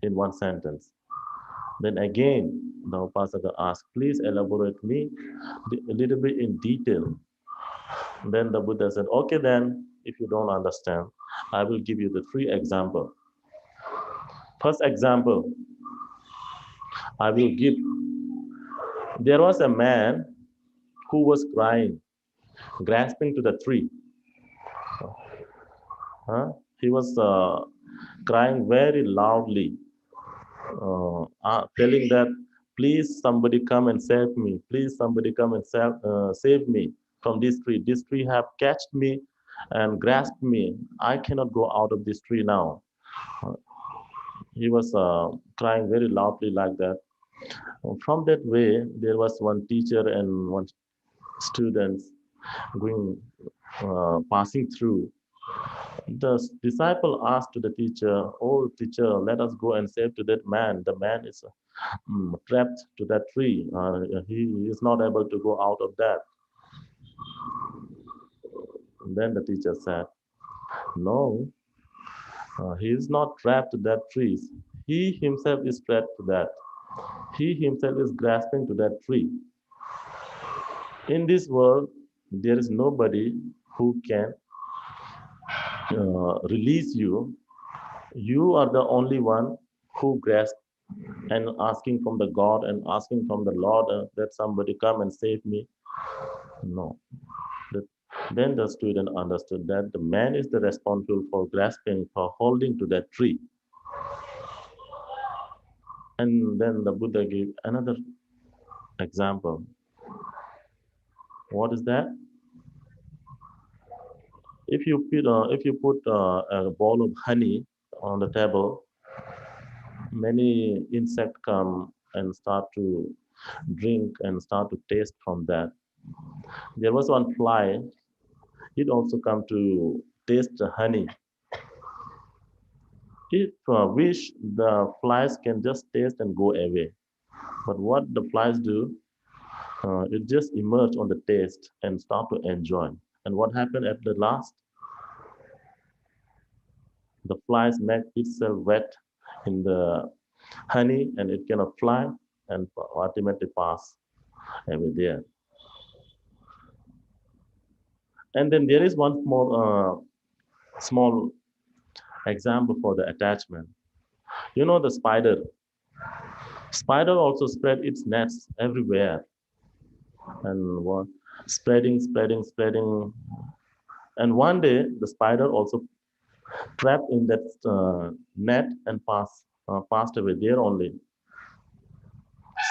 in one sentence. Then again, the Upasaka asked, please elaborate me a little bit in detail. Then the Buddha said, okay, then if you don't understand, I will give you the 3 examples. First example, I will give. There was a man who was crying, grasping to the tree. He was crying very loudly, telling that, please somebody come and save me. Please somebody come and save me from this tree. This tree have catched me and grasped me. I cannot go out of this tree now. He was crying very loudly like that. From that way, there was one teacher and one student going, passing through. The disciple asked to the teacher, oh teacher, let us go and save to that man. The man is trapped to that tree. He is not able to go out of that. And then the teacher said, no, he is not trapped to that tree. He himself is trapped to that. He himself is grasping to that tree. In this world, there is nobody who can release you. You are the only one who grasps and asking from the God and asking from the Lord that somebody come and save me. No. Then the student understood that the man is the responsible for grasping, for holding to that tree. And then the Buddha gave another example. What is that? If you put a bowl of honey on the table, many insects come and start to drink and start to taste from that. There was one fly. It also come to taste the honey. It wish the flies can just taste and go away. But what the flies do, it just emerge on the taste and start to enjoy. And what happened at the last? The flies make itself wet in the honey and it cannot fly and ultimately pass away there. And then there is one more small example for the attachment. You know the spider. Spider also spread its nets everywhere and spreading. And one day the spider also trapped in that net and passed away there only.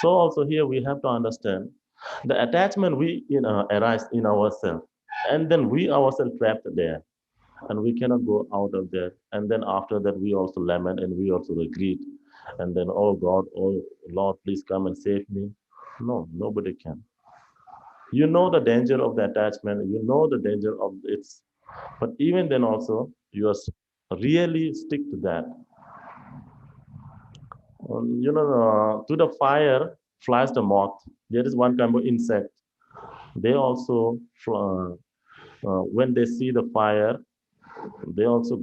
So also here we have to understand the attachment we arise in ourselves, and then we ourselves trapped there, and we cannot go out of there. And then after that we also lament and we also regret, and then oh God, oh Lord, please come and save me. No, nobody can. You know the danger of the attachment. You know the danger of its, but even then also you are really stick to that. To the fire flies the moth. There is one kind of insect. They also, when they see the fire, they also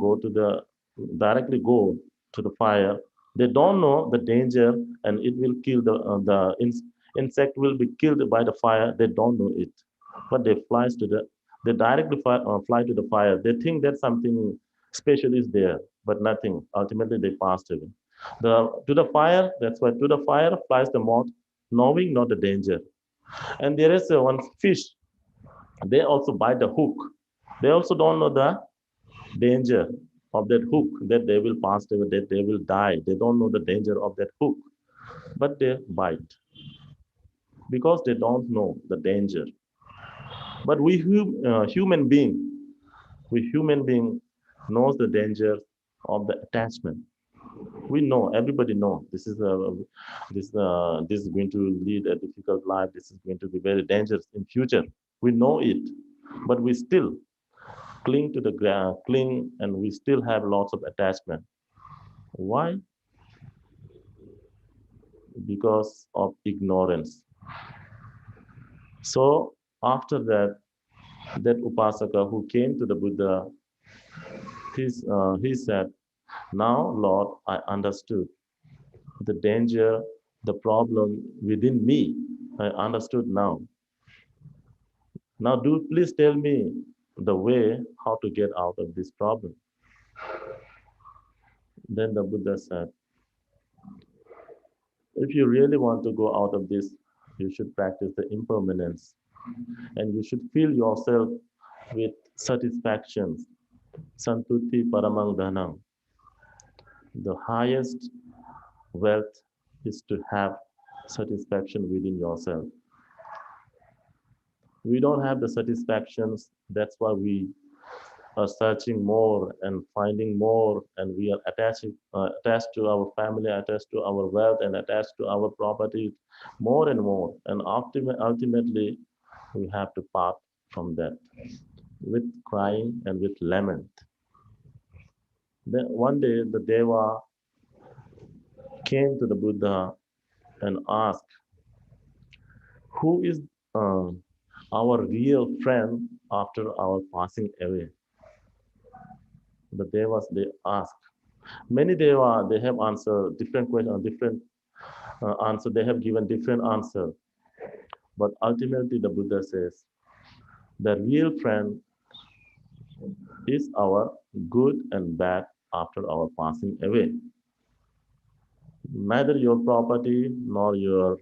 directly go to the fire. They don't know the danger and it will kill insect will be killed by the fire. They don't know it, but they directly fly to the fire. They think that something special is there, but nothing. Ultimately, they passed away. To the fire, that's why to the fire flies the moth, knowing not the danger. And there is one fish. They also bite the hook. They also don't know the danger of that hook, that they will pass away, that they will die. They don't know the danger of that hook, but they bite because they don't know the danger. But we human being knows the danger of the attachment. We know, everybody know this is going to lead a difficult life. This is going to be very dangerous in future. We know it, but we still cling to the ground, cling, and we still have lots of attachment. Why? Because of ignorance. So after that, that Upasaka who came to the Buddha, he said, now Lord, I understood the danger, the problem within me. I understood now. Now do please tell me the way how to get out of this problem. Then the Buddha said, if you really want to go out of this, you should practice the impermanence and you should fill yourself with satisfactions. Santuti paramang dhanam. The highest wealth is to have satisfaction within yourself. We don't have the satisfactions. That's why we are searching more and finding more, and we are attached to our family, attached to our wealth, and attached to our property more and more. And ultimately, we have to part from that with crying and with lament. Then one day, the Deva came to the Buddha and asked, who is our real friend after our passing away? The Devas, they ask. Many Deva, they have answered different questions, different answer. They have given different answer. But ultimately, the Buddha says, the real friend is our good and bad after our passing away. Neither your property, nor your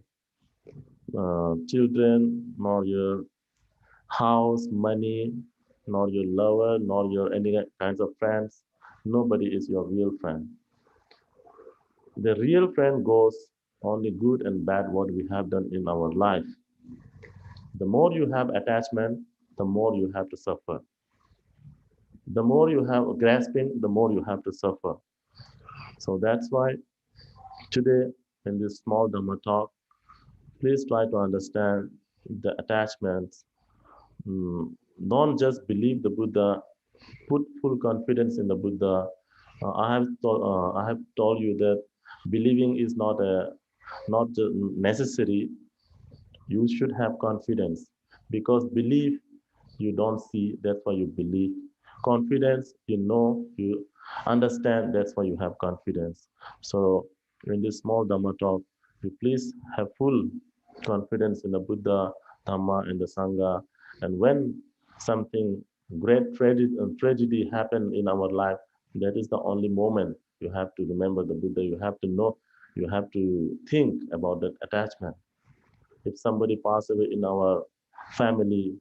children, nor your house, money, nor your lover, nor your any kinds of friends. Nobody is your real friend. The real friend goes only good and bad what we have done in our life. The more you have attachment, the more you have to suffer. The more you have grasping, the more you have to suffer. So that's why today in this small Dhamma talk, please try to understand the attachments. Don't just believe the Buddha, put full confidence in the Buddha. I have told you that believing is not necessary. You should have confidence because belief you don't see, that's why you believe. Confidence, you know, you understand, that's why you have confidence. So in this small Dhamma talk, you please have full confidence in the Buddha, Dhamma, and the Sangha. And when something great tragedy happen in our life, that is the only moment you have to remember the Buddha. You have to know, you have to think about that attachment. If somebody passed away in our family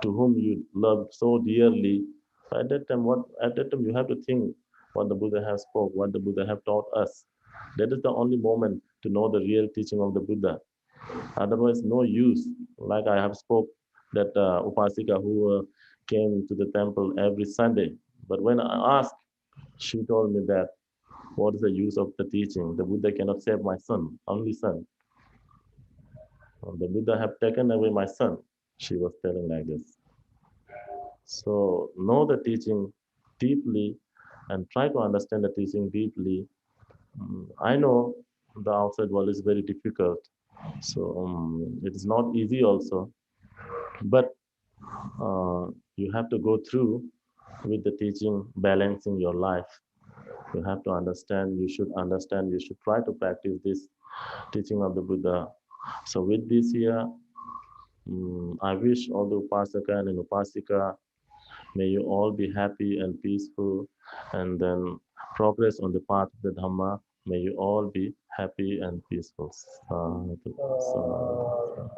to whom you love so dearly, at that time, you have to think what the Buddha has spoke, what the Buddha have taught us. That is the only moment to know the real teaching of the Buddha. Otherwise, no use. Like I have spoke that Upasika who came to the temple every Sunday. But when I asked, she told me that what is the use of the teaching? The Buddha cannot save my son, only son. The Buddha have taken away my son. She was telling like this. So know the teaching deeply and try to understand the teaching deeply. I know the outside world is very difficult. So it is not easy also. But you have to go through with the teaching, balancing your life. You have to understand, you should try to practice this teaching of the Buddha. So with this here, I wish all the Upasaka and Upasika, may you all be happy and peaceful and then progress on the path of the Dhamma. May you all be happy and peaceful. Sadhu, sadhu.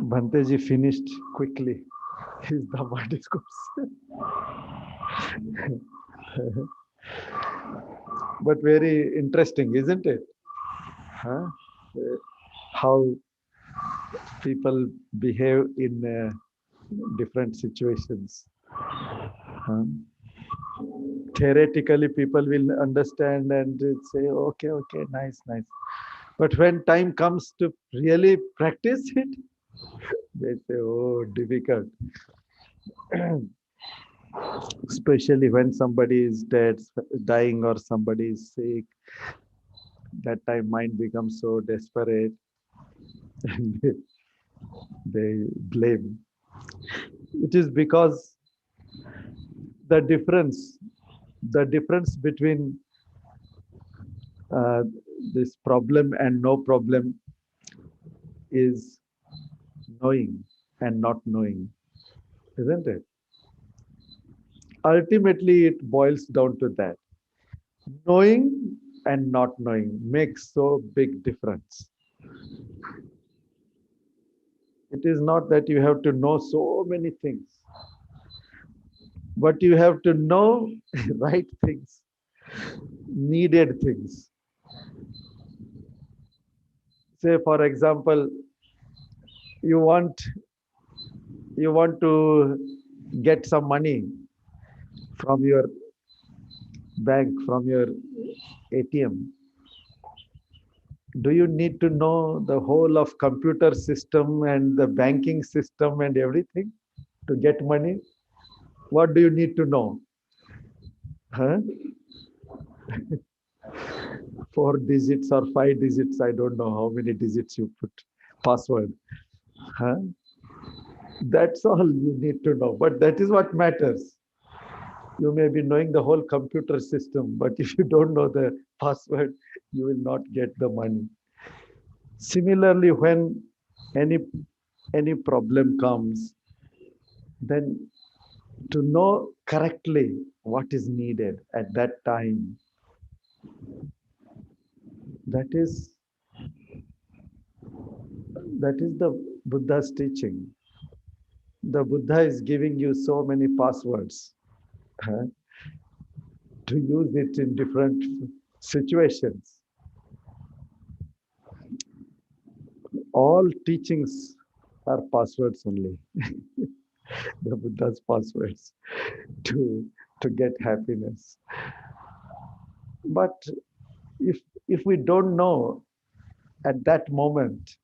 Bhanteji finished quickly his Dhamma discourse. but very interesting, isn't it? Huh? How people behave in different situations. Huh? Theoretically, people will understand and say, okay, okay, nice, nice. But when time comes to really practice it, they say, oh, difficult. Especially when somebody is dead, dying, or somebody is sick, that time mind becomes so desperate and they blame. It is because the difference, the difference between uh, this problem and no problem is knowing and not knowing, isn't it? Ultimately, it boils down to that. Knowing and not knowing makes so big difference. It is not that you have to know so many things, but you have to know right things, needed things. Say, for example, you want you want to get some money from your bank, from your ATM. Do you need to know the whole of computer system and the banking system and everything to get money? What do you need to know? Huh? 4 digits or 5 digits, I don't know how many digits you put password. Huh? That's all you need to know, but that is what matters. You may be knowing the whole computer system, but if you don't know the password, you will not get the money. Similarly, when any any problem comes, then to know correctly what is needed at that time, that is the Buddha's teaching. The Buddha is giving you so many passwords to use it in different situations. All teachings are passwords only. The Buddha's passwords to get happiness. But if we don't know at that moment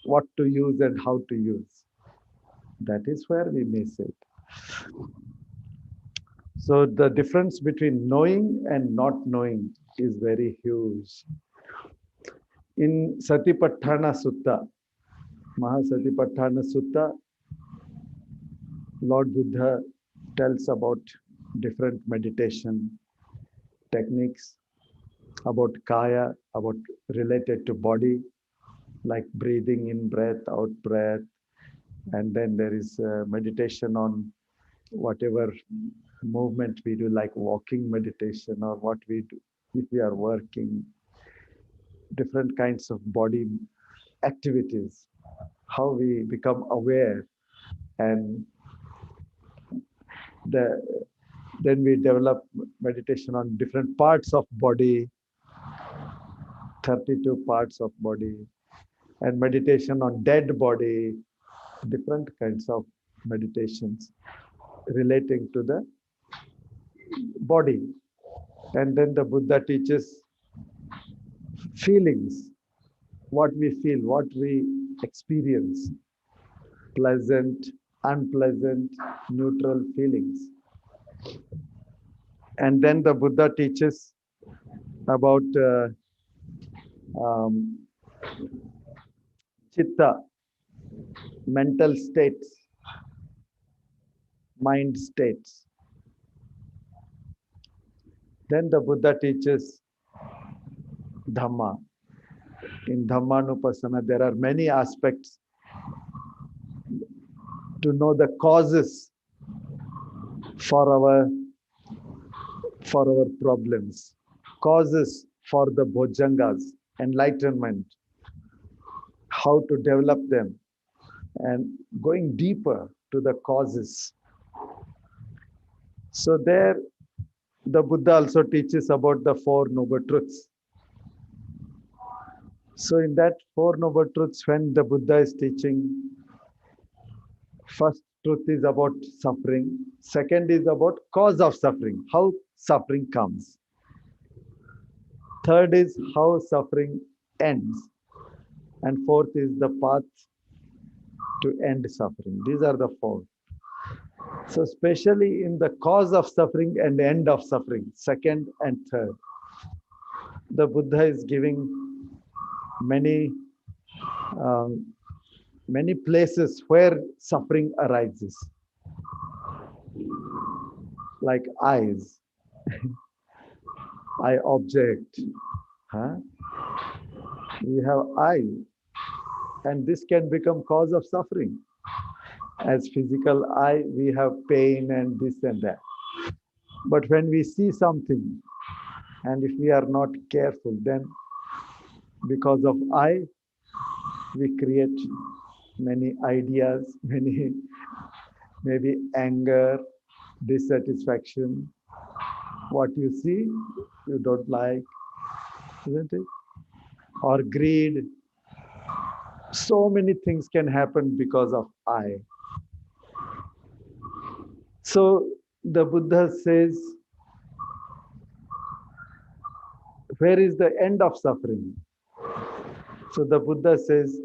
what to use and how to use, that is where we miss it. So the difference between knowing and not knowing is very huge. In Satipatthana Sutta, Mahasatipatthana Sutta, Lord Buddha tells about different meditation techniques, about kaya, about related to body, like breathing in breath, out breath. And then there is meditation on whatever movement we do, like walking meditation, or what we do if we are working, different kinds of body activities, how we become aware, and then we develop meditation on different parts of body, 32 parts of body, and meditation on dead body, different kinds of meditations relating to the body. And then the Buddha teaches feelings, what we feel, what we experience, pleasant, unpleasant, neutral feelings. And then the Buddha teaches about chitta, mental states, mind states. Then the Buddha teaches Dhamma. In Dhammanupassana, there are many aspects to know the causes for our problems, causes for the bhojangas, enlightenment, how to develop them, and going deeper to the causes. So there, The Buddha also teaches about the Four Noble Truths. So in that Four Noble Truths, when the Buddha is teaching, first truth is about suffering. Second is about cause of suffering, how suffering comes. Third is how suffering ends. And fourth is the path to end suffering. These are the four. So especially in the cause of suffering and end of suffering, second and third, the Buddha is giving many many places where suffering arises, like eyes, eye object. Huh? We have eye, and this can become cause of suffering. As physical eye, we have pain and this and that. But when we see something, and if we are not careful, then because of eye, we create many ideas, many maybe anger, dissatisfaction. What you see, you don't like, isn't it? Or greed. So many things can happen because of I. So the Buddha says, where is the end of suffering? So the Buddha says,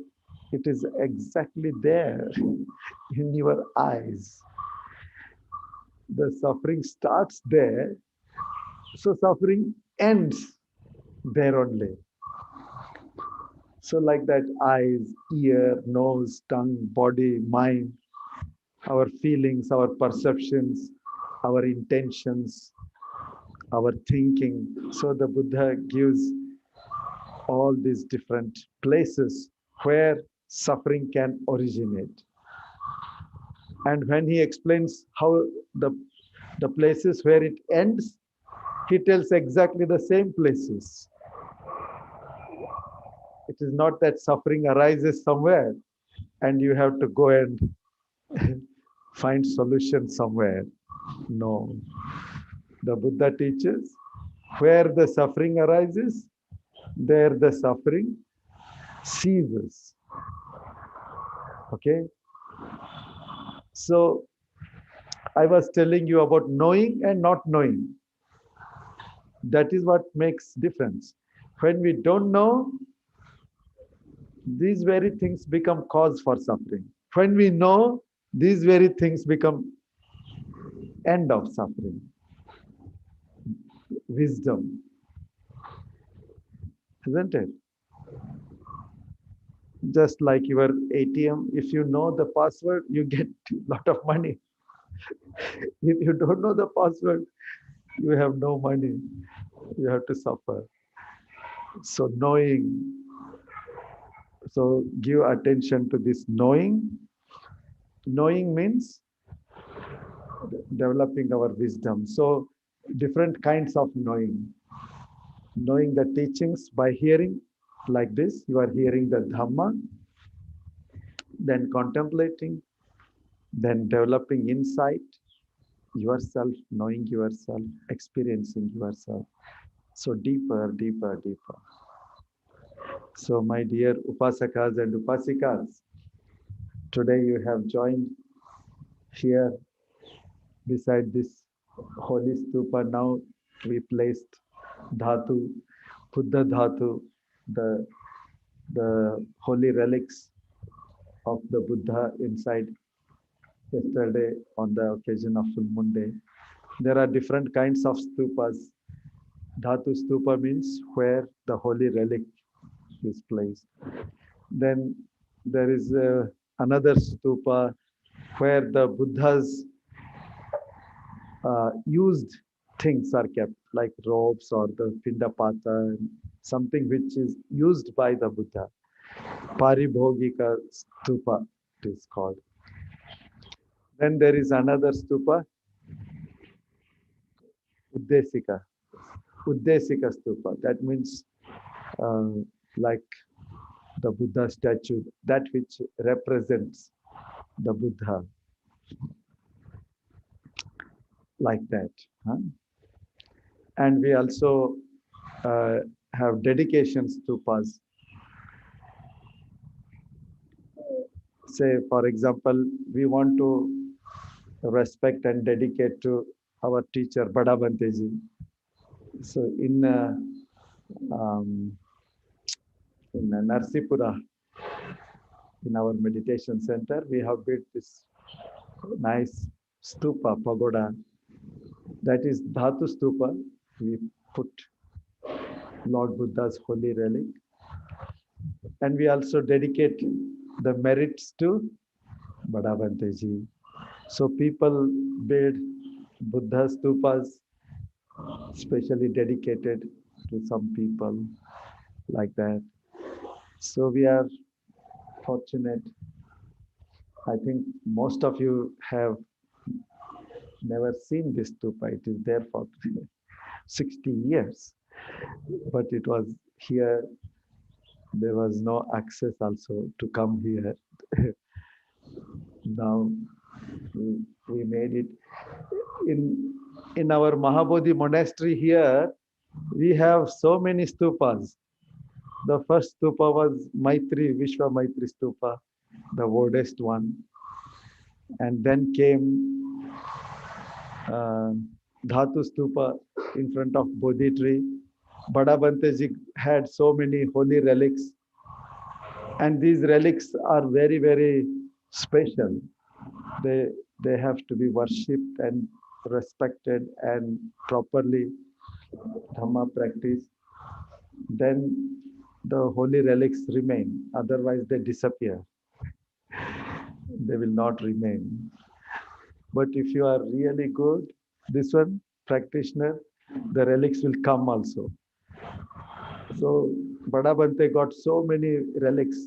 it is exactly there in your eyes. The suffering starts there, so suffering ends there only. So like that, eyes, ear, nose, tongue, body, mind, our feelings, our perceptions, our intentions, our thinking. So the Buddha gives all these different places where suffering can originate. And when he explains how the places where it ends, he tells exactly the same places. It is not that suffering arises somewhere and you have to go and find solution somewhere. No. The Buddha teaches where the suffering arises, there the suffering ceases. Okay? So I was telling you about knowing and not knowing. That is what makes difference. When we don't know, these very things become cause for suffering. When we know, these very things become end of suffering. Wisdom, isn't it? Just like your ATM, if you know the password, you get a lot of money. If you don't know the password, you have no money. You have to suffer. So knowing, so give attention to this knowing. Knowing means developing our wisdom. So different kinds of knowing. Knowing the teachings by hearing, like this, you are hearing the Dhamma, then contemplating, then developing insight, yourself, knowing yourself, experiencing yourself. So deeper, deeper, deeper. So my dear Upasakas and Upasikas, today you have joined here beside this holy stupa. Now we placed Dhatu, Buddha Dhatu, the holy relics of the Buddha inside yesterday on the occasion of Full Moon Day. There are different kinds of stupas. Dhatu stupa means where the holy relic is placed. Then there is another stupa where the Buddha's used things are kept, like robes or the pindapata, something which is used by the Buddha. Paribhogika stupa, it is called. Then there is another stupa, Uddesika. Uddesika stupa. That means like the Buddha statue, that which represents the Buddha, like that. Huh? And we also have dedications stupas. Say, for example, we want to respect and dedicate to our teacher, Bada Banteji. So um, in Narsipura, in our meditation center, we have built this nice stupa, pagoda. That is Dhatu stupa. We put Lord Buddha's holy relic. And we also dedicate the merits to Bada Banteji. So people build Buddha stupas, specially dedicated to some people like that. So we are fortunate. I think most of you have never seen this stupa. It is there for 60 years, but it was here. There was no access also to come here. Now we made it in our Mahabodhi monastery here. We have so many stupas. The first stupa was Maitri, Vishwa Maitri stupa, the oldest one. And then came Dhatu stupa in front of Bodhi tree. Bada Banteji had so many holy relics. And these relics are very, very special. They have to be worshipped and respected and properly Dhamma practiced. Then the holy relics remain. Otherwise, they disappear. They will not remain. But if you are really good, this one, practitioner, the relics will come also. So Bada Bante got so many relics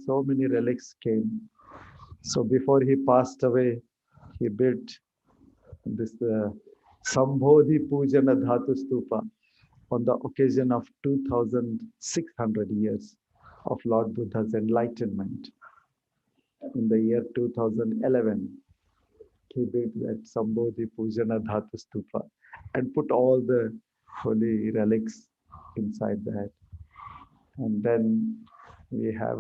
came. So before he passed away, he built this Sambodhi Pujana Dhatu Stupa on the occasion of 2,600 years of Lord Buddha's enlightenment. In the year 2011, he built that Sambodhi Pujana Dhatu Stupa and put all the holy relics inside that. And then we have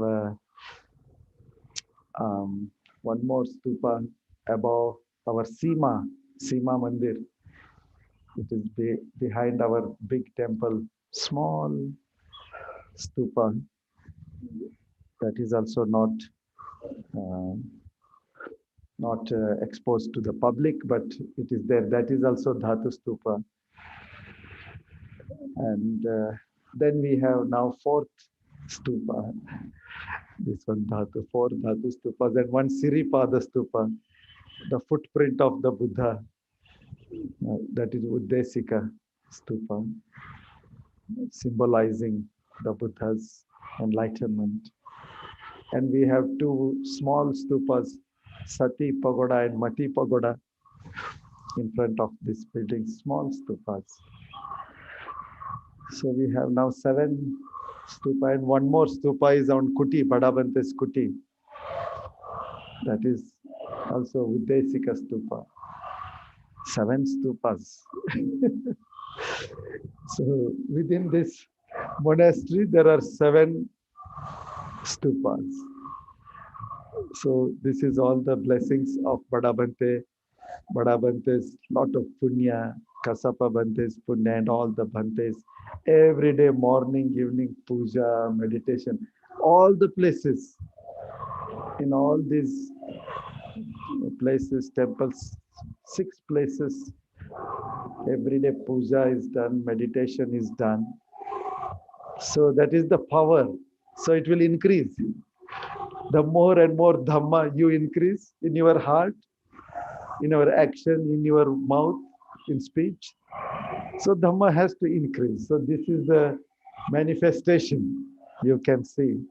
one more stupa above our Sima Mandir. It is behind our big temple, small stupa that is also not exposed to the public, but it is there. That is also Dhatu stupa. And then we have now fourth stupa. This one Dhatu, four Dhatu stupas, and one Siripada stupa, the footprint of the Buddha. That is Uddesika stupa, symbolizing the Buddha's enlightenment. And we have two small stupas, Sati Pagoda and Mati Pagoda, in front of this building, small stupas. So we have now 7 stupa, and one more stupa is on Kuti, Bada Bante's Kuti. That is also Uddesika stupa. 7 stupas. So within this monastery, there are 7 stupas. So this is all the blessings of Bada Bante. Bada Bante's lot of punya, Kasapa Bante's punya, and all the Bantes. Every day, morning, evening, puja, meditation, all the places, in all these places, temples, 6 places, every day puja is done, meditation is done. So that is the power. So it will increase. The more and more Dhamma you increase in your heart, in your action, in your mouth, in speech, so Dhamma has to increase. So this is the manifestation. You can see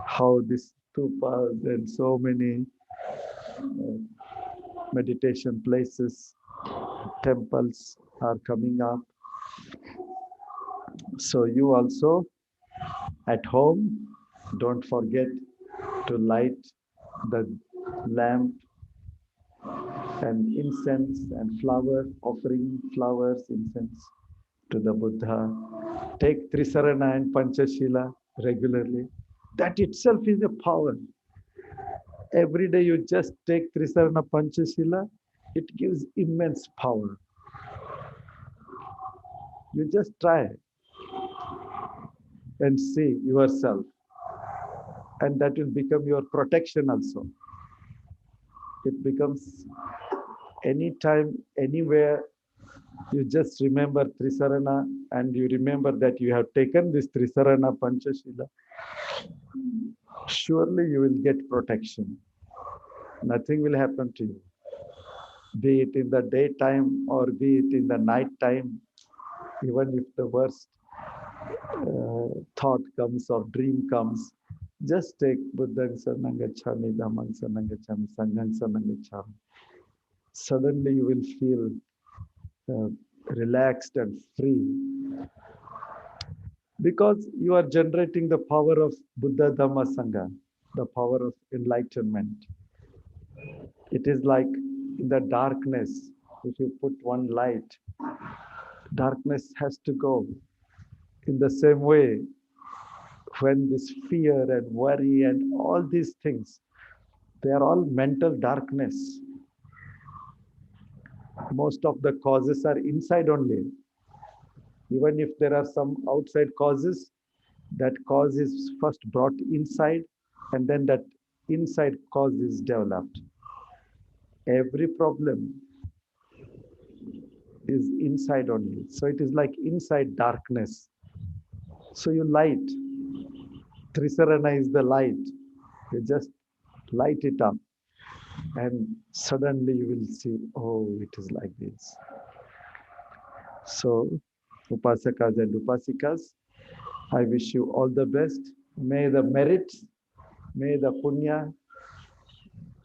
how this stupas and so many meditation places, temples are coming up. So you also at home, don't forget to light the lamp and incense and flower, offering flowers, incense, to the Buddha. Take Trisarana and Panchashila regularly. That itself is a power. Every day you just take Trisarana Panchashila, it gives immense power. You just try and see yourself, and that will become your protection also. It becomes anytime, anywhere, you just remember Trisarana and you remember that you have taken this Trisarana Panchashila, surely you will get protection. Nothing will happen to you. Be it in the daytime or be it in the night time, even if the worst thought comes or dream comes, just take Buddhang Saranang Gacchami, Dhammang Saranang Gacchami, Sanghang Saranang Gacchami. Suddenly you will feel relaxed and free, because you are generating the power of Buddha, Dhamma, Sangha, the power of enlightenment. It is like in the darkness, if you put one light, darkness has to go. In the same way, when this fear and worry and all these things, they are all mental darkness. Most of the causes are inside only. Even if there are some outside causes, that cause is first brought inside, and then that inside cause is developed. Every problem is inside only. So it is like inside darkness. So you light. Trisarana is the light. You just light it up, and suddenly you will see, oh, it is like this. So, Upasakas and Upasikas, I wish you all the best. May the merit, may the punya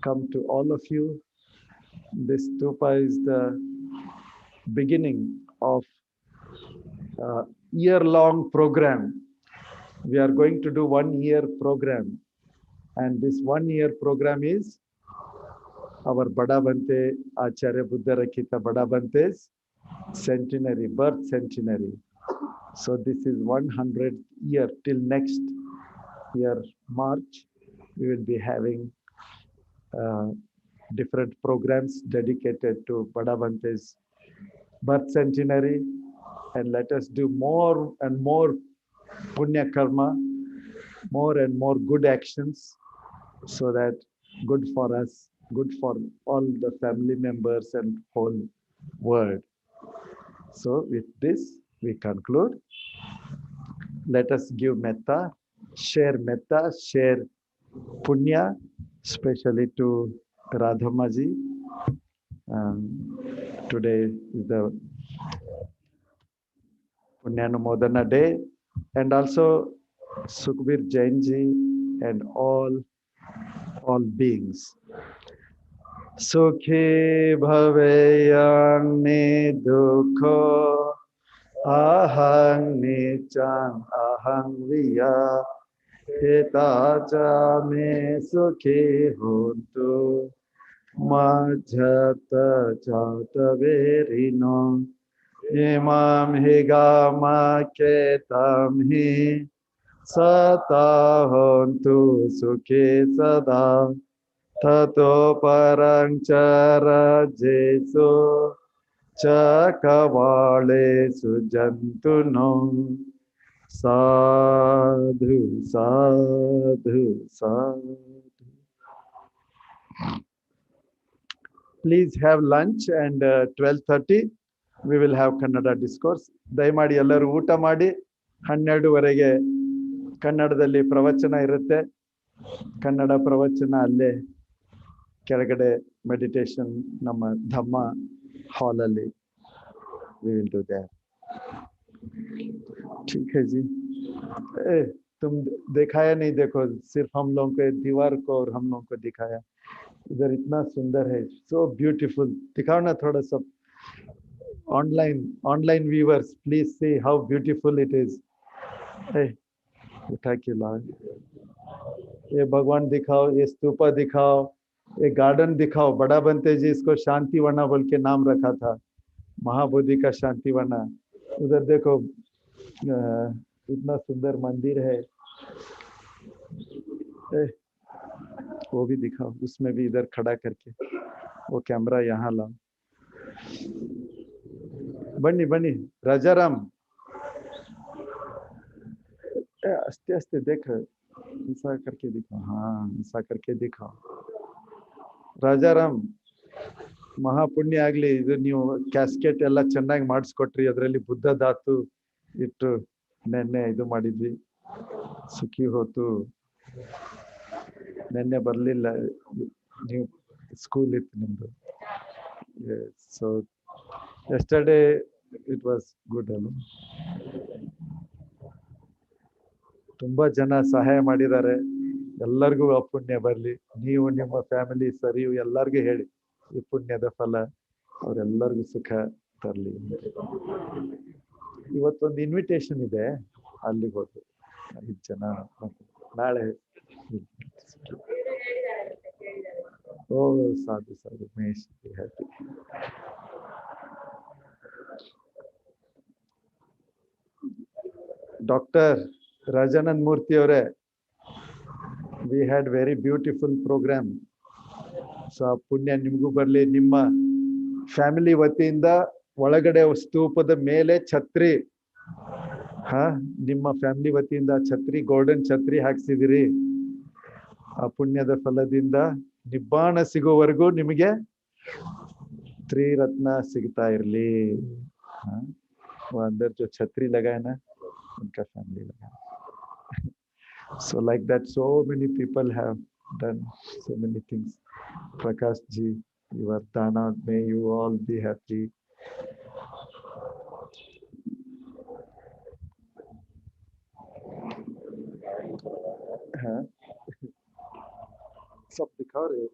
come to all of you. This stupa is the beginning of a year-long program. We are going to do 1 year program. And this 1 year program is our Bada Bante Acharya Buddha Rakita Bada Bante's centenary, birth centenary. So this is 100th year. Till next year, March, we will be having different programs dedicated to Bada Bante's birth centenary. And let us do more and more punya karma, more and more good actions, so that good for us, good for all the family members and whole world. So with this, we conclude. Let us give metta, share punya, especially to Radhamaji. Today is the Punyanumodana day, and also Sukhbir Jainji and all beings. Sukhi bhaveyang nidukho ahang nichang ahang viya hitaja me sukhi huntu majhata chata verino imam higama ketam hi sata hontu sukhi sada tato parang chara jesu chakavale sujantu no sadhu sadhu sadhu. Please have lunch, and 12:30 we will have Kannada discourse. ದಯಮಾಡಿ ಎಲ್ಲರೂ ಊಟ ಮಾಡಿ 12ವರೆಗೆ ಕನ್ನಡದಲ್ಲಿ ಪ್ರವಚನ ಇರುತ್ತೆ. ಕನ್ನಡ ಪ್ರವಚನ ಅಲ್ಲೇ ಕೆಳಗಡೆ ಮೆಡಿಟೇಷನ್ ನಮ್ಮ ಧಮ್ಮ ಹಾಲಲ್ಲಿ we will do that. ठीक है जी. तुम दिखाया नहीं, देखो सिर्फ हम लोगों के दीवार को और हम लोगों को दिखाया. इधर इतना सुंदर है, so beautiful. दिखाओ ना थोड़ा सा. Online viewers, please see how beautiful it is. उठा के लाओ. ये भगवान दिखाओ, ये स्तूपा दिखाओ, ये गार्डन दिखाओ. बड़ा बनते जी इसको शांति वना बोल के नाम रखा था, महाबोधि का शांति वना. उधर देखो इतना सुंदर मंदिर है। वो भी दिखाओ, उसमें भी इधर खड़ा करके वो कैमरा यहाँ लाओ। बन्नी बन्नी राजाराम, आस्ते आस्ते देख, ऐसा करके दिखाओ, हाँ ऐसा करके दिखाओ। ರಾಜಾರಾಮ್, ಮಹಾಪುಣ್ಯ ಆಗ್ಲಿ, ಇದು ನೀವು ಕ್ಯಾಸ್ಕೆಟ್ ಎಲ್ಲ ಚೆನ್ನಾಗಿ ಮಾಡಿಸ್ಕೊಟ್ರಿ, ಅದರಲ್ಲಿ ಬುದ್ಧ ಧಾತು ಇಟ್ಟು ನೆನ್ನೆ ಇದು ಮಾಡಿದ್ವಿ, ಸುಖಿ ಹೋತು. ನೆನ್ನೆ ಬರ್ಲಿಲ್ಲ ನೀವು, ಸ್ಕೂಲ್ ಇತ್ತು ನಿಮ್ದು. So yesterday it was good ಅಲ್ಲ. ತುಂಬಾ ಜನ ಸಹಾಯ ಮಾಡಿದ್ದಾರೆ, ಎಲ್ಲರಿಗೂ ಆ ಪುಣ್ಯ ಬರ್ಲಿ. ನೀವು ನಿಮ್ಮ ಫ್ಯಾಮಿಲಿ ಸರಿ ಎಲ್ಲರಿಗೂ ಹೇಳಿ ಈ ಪುಣ್ಯದ ಫಲ ಅವರೆಲ್ಲರಿಗೂ ಸುಖ ತರಲಿ. ಇವತ್ತೊಂದು ಇನ್ವಿಟೇಷನ್ ಇದೆ, ಅಲ್ಲಿಗೆ ಹೋದ್ರು 5 ಜನ. ನಾಳೆ ಓ ಸಾಧು ಸಾಧು ಮಹೇಶ್, ಹ್ಯಾಪಿ. ಡಾಕ್ಟರ್ ರಾಜಾನಂದ್ ಮೂರ್ತಿ ಅವರೇ, we had very beautiful program. So ಆ ಪುಣ್ಯ ನಿಮಗೂ ಬರ್ಲಿ. ನಿಮ್ಮ ಫ್ಯಾಮಿಲಿ ವತಿಯಿಂದ ಒಳಗಡೆ ಸ್ತೂಪದ ಮೇಲೆ ಛತ್ರಿ, ನಿಮ್ಮ ಫ್ಯಾಮಿಲಿ ವತಿಯಿಂದ ಛತ್ರಿ, ಗೋಲ್ಡನ್ ಛತ್ರಿ ಹಾಕ್ಸಿದಿರಿ. ಆ ಪುಣ್ಯದ ಫಲದಿಂದ ನಿಬ್ಬಾಣ ಸಿಗೋವರೆಗೂ ನಿಮಗೆ ತ್ರಿರತ್ನ ಸಿಗ್ತಾ ಇರ್ಲಿ. अंदर जो छतरी लगा है ना, उनका फैमिली लगा. So like that, so many people have done so many things. Prakash ji, your Dana, may you all be happy. सब दिखा रहे हो.